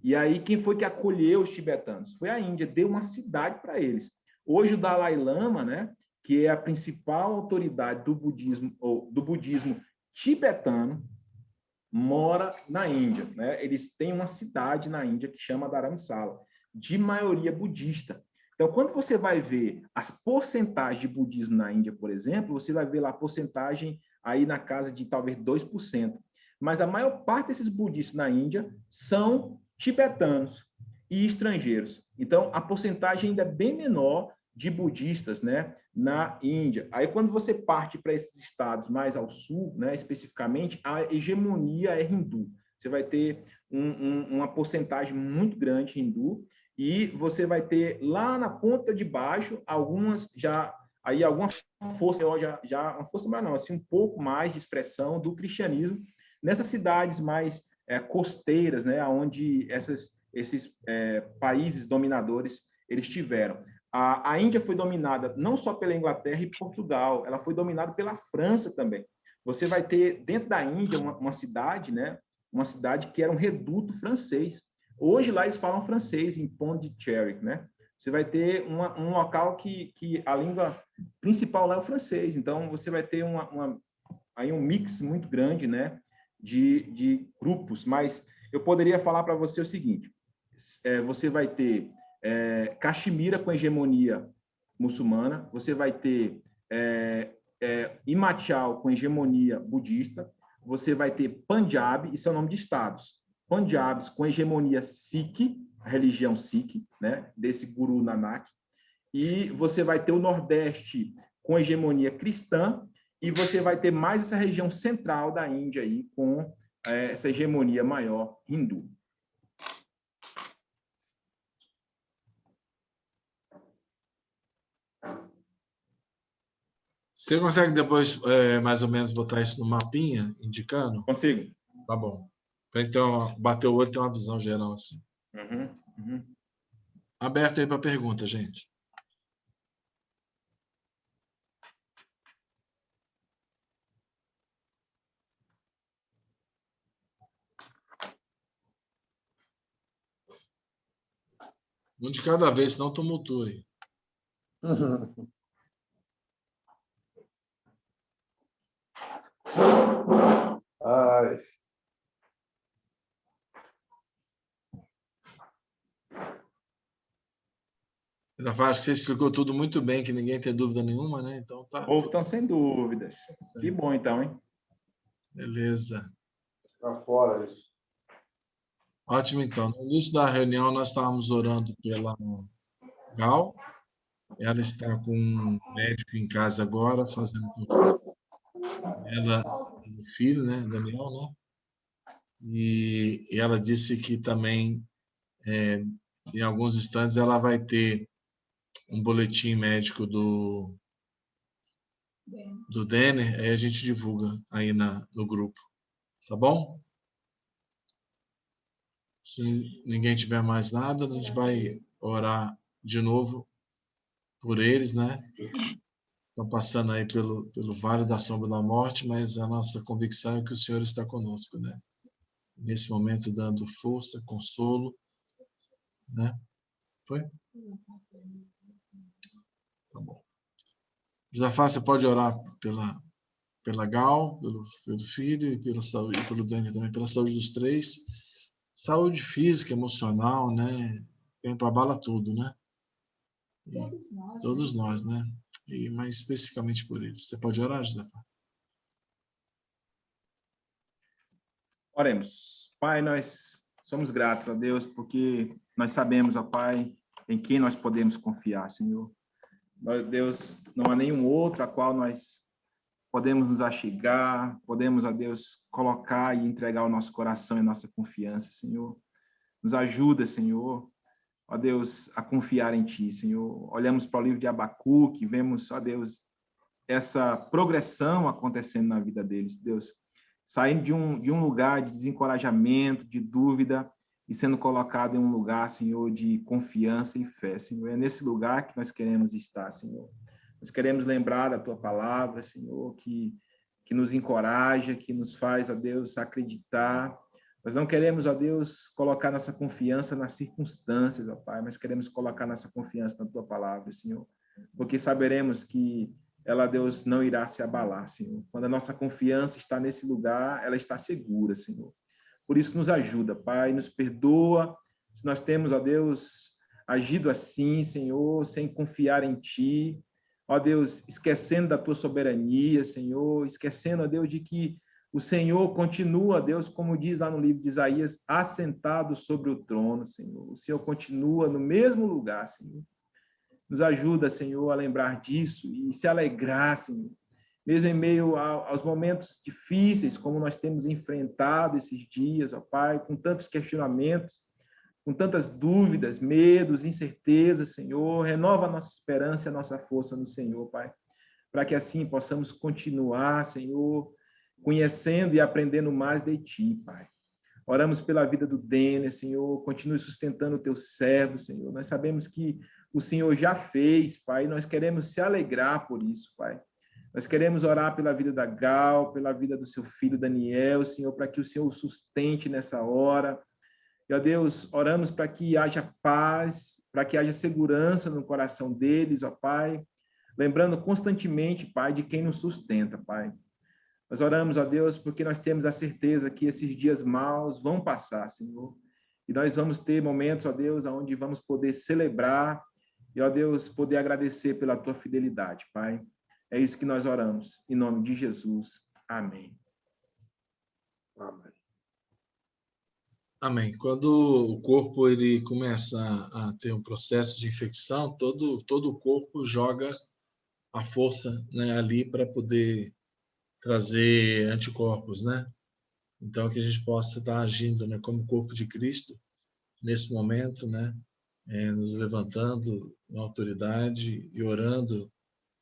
E aí, quem foi que acolheu os tibetanos? Foi a Índia, deu uma cidade para eles. Hoje, o Dalai Lama, né, que é a principal autoridade do budismo tibetano, mora na Índia, né? Eles têm uma cidade na Índia que chama Dharamsala, de maioria budista. Então, quando você vai ver as porcentagens de budismo na Índia, por exemplo, você vai ver lá a porcentagem aí na casa de talvez 2%. Mas a maior parte desses budistas na Índia são tibetanos e estrangeiros. Então, a porcentagem ainda é bem menor de budistas, né, na Índia. Aí, quando você parte para esses estados mais ao sul, né, especificamente, a hegemonia é hindu. Você vai ter uma porcentagem muito grande hindu, e você vai ter lá na ponta de baixo alguma força, uma força, mas não, assim, um pouco mais de expressão do cristianismo nessas cidades mais costeiras, né, onde esses países dominadores eles tiveram. A Índia foi dominada não só pela Inglaterra e Portugal, ela foi dominada pela França também. Você vai ter dentro da Índia uma cidade, né, uma cidade que era um reduto francês. Hoje lá eles falam francês, em Pondicherry, né? Você vai ter um local que a língua principal lá é o francês. Então você vai ter aí um mix muito grande, né, de grupos. Mas eu poderia falar para você o seguinte: você vai ter Caxemira com hegemonia muçulmana, você vai ter Himachal com hegemonia budista, você vai ter Punjab, isso é o nome de estados, Punjabs com hegemonia Sikh, a religião Sikh, né, desse Guru Nanak, e você vai ter o Nordeste com hegemonia cristã, e você vai ter mais essa região central da Índia aí com essa hegemonia maior hindu. Você consegue depois, mais ou menos, botar isso no mapinha, indicando? Consigo. Tá bom. Para então bater o olho e ter uma visão geral assim. Aberto aí para pergunta, gente. Um de cada vez, senão tumultua aí. Ai. Acho que você explicou tudo muito bem, que ninguém tem dúvida nenhuma, né? Então tá. O povo estão sem dúvidas. Que bom, então, hein? Beleza. Para fora isso. Ótimo, então. No início da reunião, nós estávamos orando pela Gal. Ela está com um médico em casa agora, fazendo consulta. Ela tem um filho, né? Daniel, né? E ela disse que também, em alguns instantes, ela vai ter um boletim médico do Denner, aí a gente divulga aí no grupo. Tá bom? Se ninguém tiver mais nada, a gente vai orar de novo por eles, né? Estão passando aí pelo vale da sombra da morte, mas a nossa convicção é que o Senhor está conosco, né? Nesse momento, dando força, consolo, né? Foi? Tá bom. Josafá, você pode orar pela Gal, pelo filho e pela saúde, e pelo Dani também, pela saúde dos três. Saúde física, emocional, né? Tempo abala tudo, né? Todos nós, né? E mais especificamente por eles. Você pode orar, Josafá? Oremos. Pai, nós somos gratos a Deus porque nós sabemos, ó Pai, em quem nós podemos confiar, Senhor. Deus, não há nenhum outro a qual nós podemos nos achegar, podemos, ó Deus, colocar e entregar o nosso coração e nossa confiança, Senhor. Nos ajuda, Senhor, ó Deus, a confiar em Ti, Senhor. Olhamos para o livro de Abacuque, vemos, ó Deus, essa progressão acontecendo na vida deles, Deus. Saindo de um lugar de desencorajamento, de dúvida, e sendo colocado em um lugar, Senhor, de confiança e fé, Senhor. É nesse lugar que nós queremos estar, Senhor. Nós queremos lembrar da Tua palavra, Senhor, que nos encoraja, que nos faz, ó Deus, acreditar. Nós não queremos, ó Deus, colocar nossa confiança nas circunstâncias, ó Pai, mas queremos colocar nossa confiança na Tua palavra, Senhor, porque saberemos que ela, Deus, não irá se abalar, Senhor. Quando a nossa confiança está nesse lugar, ela está segura, Senhor. Por isso, nos ajuda, Pai, nos perdoa se nós temos, ó Deus, agido assim, Senhor, sem confiar em Ti, ó Deus, esquecendo da Tua soberania, Senhor, esquecendo, ó Deus, de que o Senhor continua, Deus, como diz lá no livro de Isaías, assentado sobre o trono, Senhor. O Senhor continua no mesmo lugar, Senhor. Nos ajuda, Senhor, a lembrar disso e se alegrar, Senhor. Mesmo em meio aos momentos difíceis, como nós temos enfrentado esses dias, ó Pai, com tantos questionamentos, com tantas dúvidas, medos, incertezas, Senhor. Renova a nossa esperança e a nossa força no Senhor, Pai, para que assim possamos continuar, Senhor, conhecendo e aprendendo mais de Ti, Pai. Oramos pela vida do Denner, Senhor, continue sustentando o Teu servo, Senhor. Nós sabemos que o Senhor já fez, Pai, e nós queremos se alegrar por isso, Pai. Nós queremos orar pela vida da Gal, pela vida do seu filho Daniel, Senhor, para que o Senhor o sustente nessa hora. E, ó Deus, oramos para que haja paz, para que haja segurança no coração deles, ó Pai, lembrando constantemente, Pai, de quem nos sustenta, Pai. Nós oramos, ó Deus, porque nós temos a certeza que esses dias maus vão passar, Senhor. E nós vamos ter momentos, ó Deus, onde vamos poder celebrar e, ó Deus, poder agradecer pela Tua fidelidade, Pai. É isso que nós oramos. Em nome de Jesus. Amém. Amém. Amém. Quando o corpo ele começa a ter um processo de infecção, todo o corpo joga a força, né, ali para poder trazer anticorpos, né? Então, que a gente possa estar agindo, né, como corpo de Cristo nesse momento, né, nos levantando na autoridade e orando,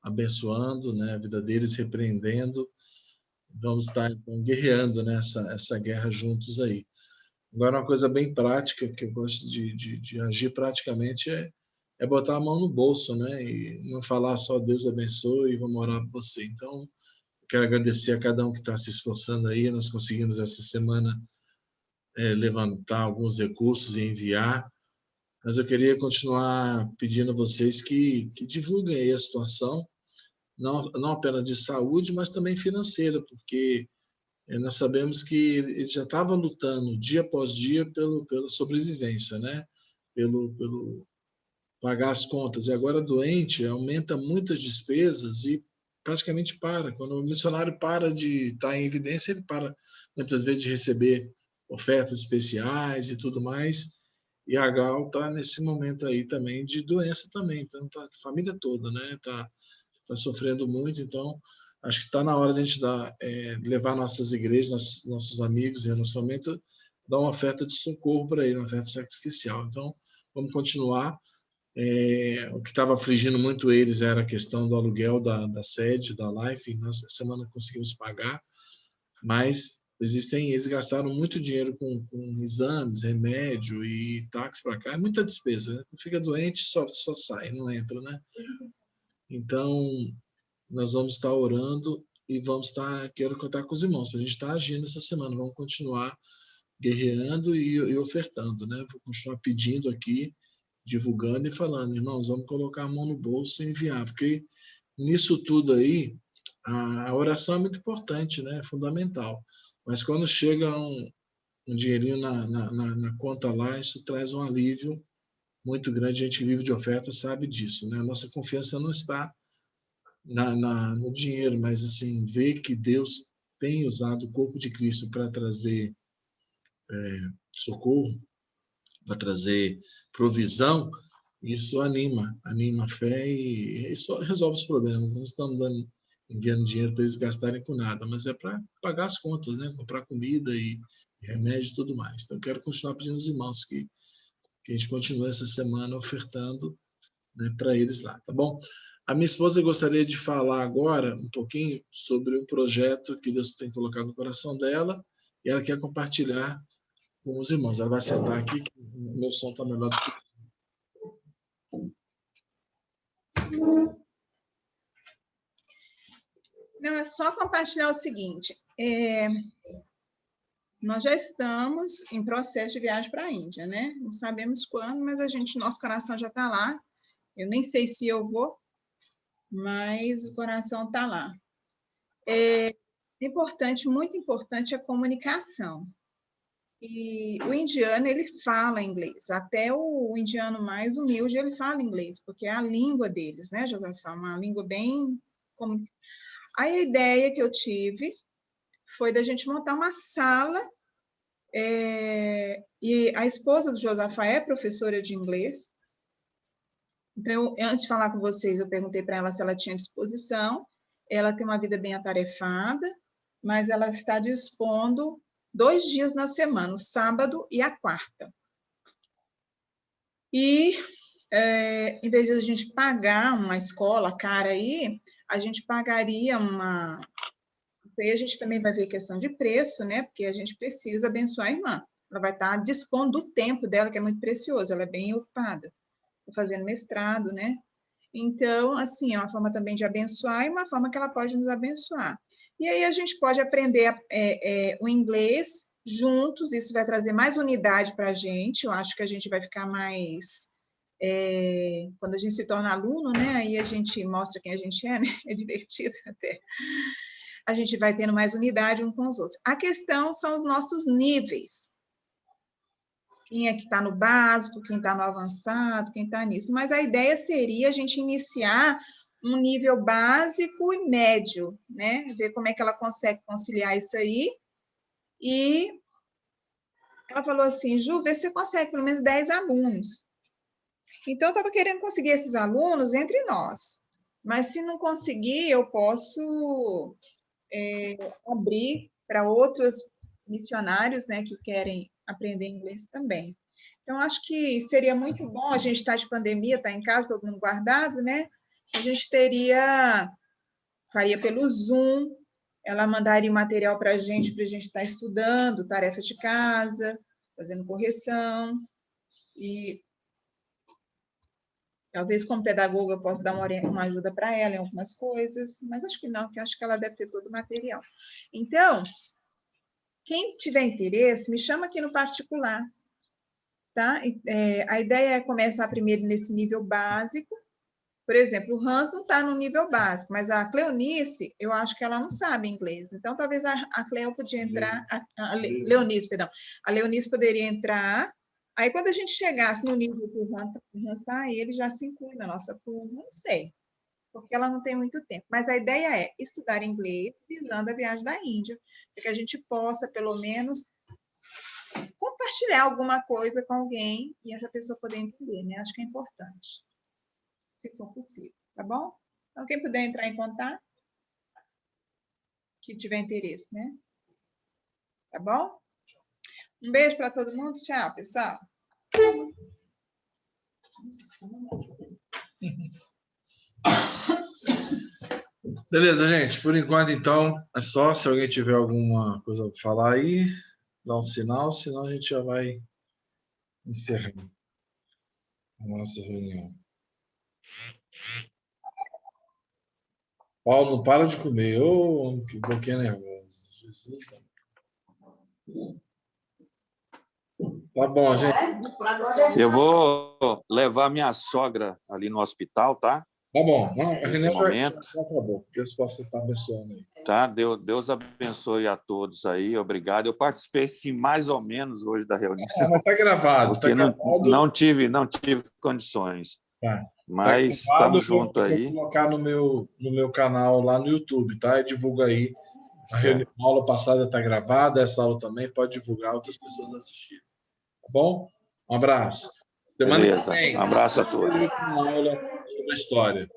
abençoando, né, a vida deles, repreendendo. Vamos estar então guerreando nessa guerra juntos aí. Agora, uma coisa bem prática, que eu gosto de agir praticamente, é botar a mão no bolso, né? E não falar só Deus abençoe e vamos orar por você. Então, quero agradecer a cada um que está se esforçando aí. Nós conseguimos essa semana levantar alguns recursos e enviar, mas eu queria continuar pedindo a vocês que divulguem aí a situação, não apenas de saúde, mas também financeira, porque nós sabemos que ele já estava lutando dia após dia pela sobrevivência, né? Pelo pagar as contas. E agora doente, aumenta muitas despesas e praticamente para. Quando o missionário para de estar em evidência, ele para muitas vezes de receber ofertas especiais e tudo mais. E a Gal está nesse momento aí também de doença também. Então, tá, a família toda, né? Tá sofrendo muito. Então, acho que está na hora de a gente levar nossas igrejas, nossos amigos em relacionamento, dar uma oferta de socorro para ele, uma oferta sacrificial. Então, vamos continuar. O que estava afligindo muito eles era a questão do aluguel da sede, da Life. Nós, essa semana, conseguimos pagar, mas eles gastaram muito dinheiro com exames, remédio e táxi para cá. É muita despesa. Né? Fica doente, só sai, não entra, né? Então, nós vamos estar orando e quero contar com os irmãos, para a gente estar agindo essa semana. Vamos continuar guerreando e ofertando, né? Vou continuar pedindo aqui, divulgando e falando, irmãos, vamos colocar a mão no bolso e enviar, porque nisso tudo aí, a oração é muito importante, né? É fundamental. Mas quando chega um dinheirinho na conta lá, isso traz um alívio muito grande. A gente que vive de oferta sabe disso, né? A nossa confiança não está no dinheiro, mas assim, ver que Deus tem usado o corpo de Cristo para trazer socorro, para trazer provisão, isso anima a fé e isso resolve os problemas. Não estamos enviando dinheiro para eles gastarem com nada, mas é para pagar as contas, né? Comprar comida e remédio e tudo mais. Então, quero continuar pedindo aos irmãos que a gente continue essa semana ofertando, né, para eles lá, tá bom? A minha esposa gostaria de falar agora um pouquinho sobre um projeto que Deus tem colocado no coração dela e ela quer compartilhar com os irmãos. Ela vai sentar aqui, que o meu som está melhor do que... Não, é só compartilhar o seguinte, nós já estamos em processo de viagem para a Índia, né? Não sabemos quando, mas nosso coração já está lá. Eu nem sei se eu vou, mas o coração está lá. Importante, muito importante a comunicação. E o indiano, ele fala inglês. Até o indiano mais humilde, ele fala inglês, porque é a língua deles, né, Josafá? Uma língua bem... A ideia que eu tive foi da gente montar uma sala, e a esposa do Josafá é professora de inglês. Então, antes de falar com vocês, eu perguntei para ela se ela tinha disposição. Ela tem uma vida bem atarefada, mas ela está dispondo 2 dias na semana, o sábado e a quarta. E, em vez de a gente pagar uma escola cara aí, a gente pagaria uma... Aí a gente também vai ver questão de preço, né? Porque a gente precisa abençoar a irmã. Ela vai estar dispondo do tempo dela, que é muito precioso, ela é bem ocupada. Está fazendo mestrado, né? Então, assim, é uma forma também de abençoar e uma forma que ela pode nos abençoar. E aí a gente pode aprender o inglês juntos, isso vai trazer mais unidade para a gente, eu acho que a gente vai ficar mais... quando a gente se torna aluno, né? Aí a gente mostra quem a gente é, né? É divertido até. A gente vai tendo mais unidade um com os outros. A questão são os nossos níveis. Quem é que está no básico, quem está no avançado, quem está nisso. Mas a ideia seria a gente iniciar um nível básico e médio, né? Ver como é que ela consegue conciliar isso aí. E ela falou assim, Ju, vê se você consegue pelo menos 10 alunos. Então, eu estava querendo conseguir esses alunos entre nós. Mas se não conseguir, eu posso abrir para outros missionários, né, que querem aprender inglês também. Então, acho que seria muito bom, a gente está de pandemia, está em casa, todo mundo guardado, né? A gente faria pelo Zoom, ela mandaria material para a gente estar estudando, tarefa de casa, fazendo correção, e talvez como pedagoga eu possa dar uma ajuda para ela em algumas coisas, mas acho que não, que acho que ela deve ter todo o material. Então, quem tiver interesse, me chama aqui no particular, tá? A ideia é começar primeiro nesse nível básico. Por exemplo, o Hans não está no nível básico, mas a Cleonice, eu acho que ela não sabe inglês. Então, talvez a Cleo podia entrar, a Leonice, perdão. A Leonice poderia entrar. Aí, quando a gente chegasse no nível que o Hans está, aí ele já se inclui na nossa turma, não sei, porque ela não tem muito tempo. Mas a ideia é estudar inglês visando a viagem da Índia, para que a gente possa, pelo menos, compartilhar alguma coisa com alguém e essa pessoa poder entender, né? Acho que é importante, se for possível, tá bom? Então, quem puder entrar em contato, que tiver interesse, né? Tá bom? Um beijo para todo mundo. Tchau, pessoal. Beleza, gente. Por enquanto, então, é só. Se alguém tiver alguma coisa para falar aí, dá um sinal, senão a gente já vai encerrando a nossa reunião. Paulo, não para de comer. Ô, que boquinha nervosa. Jesus. Tá bom, gente. Eu vou levar minha sogra ali no hospital, tá? Tá bom. Não, a Nesse reunião já momento. acabou, porque você possa estar abençoando aí. Tá? Deus abençoe a todos aí, obrigado. Eu participei, sim, mais ou menos hoje da reunião. Mas tá gravado. Porque não tive condições. Tá. Mas Tá gravado, estamos juntos aí. Vou colocar no meu canal lá no YouTube, tá? E divulga aí. A aula passada está gravada, essa aula também pode divulgar, outras pessoas assistirem. Tá bom? Um abraço. Semana Beleza. que vem, Um abraço a todos. uma aula sobre a história.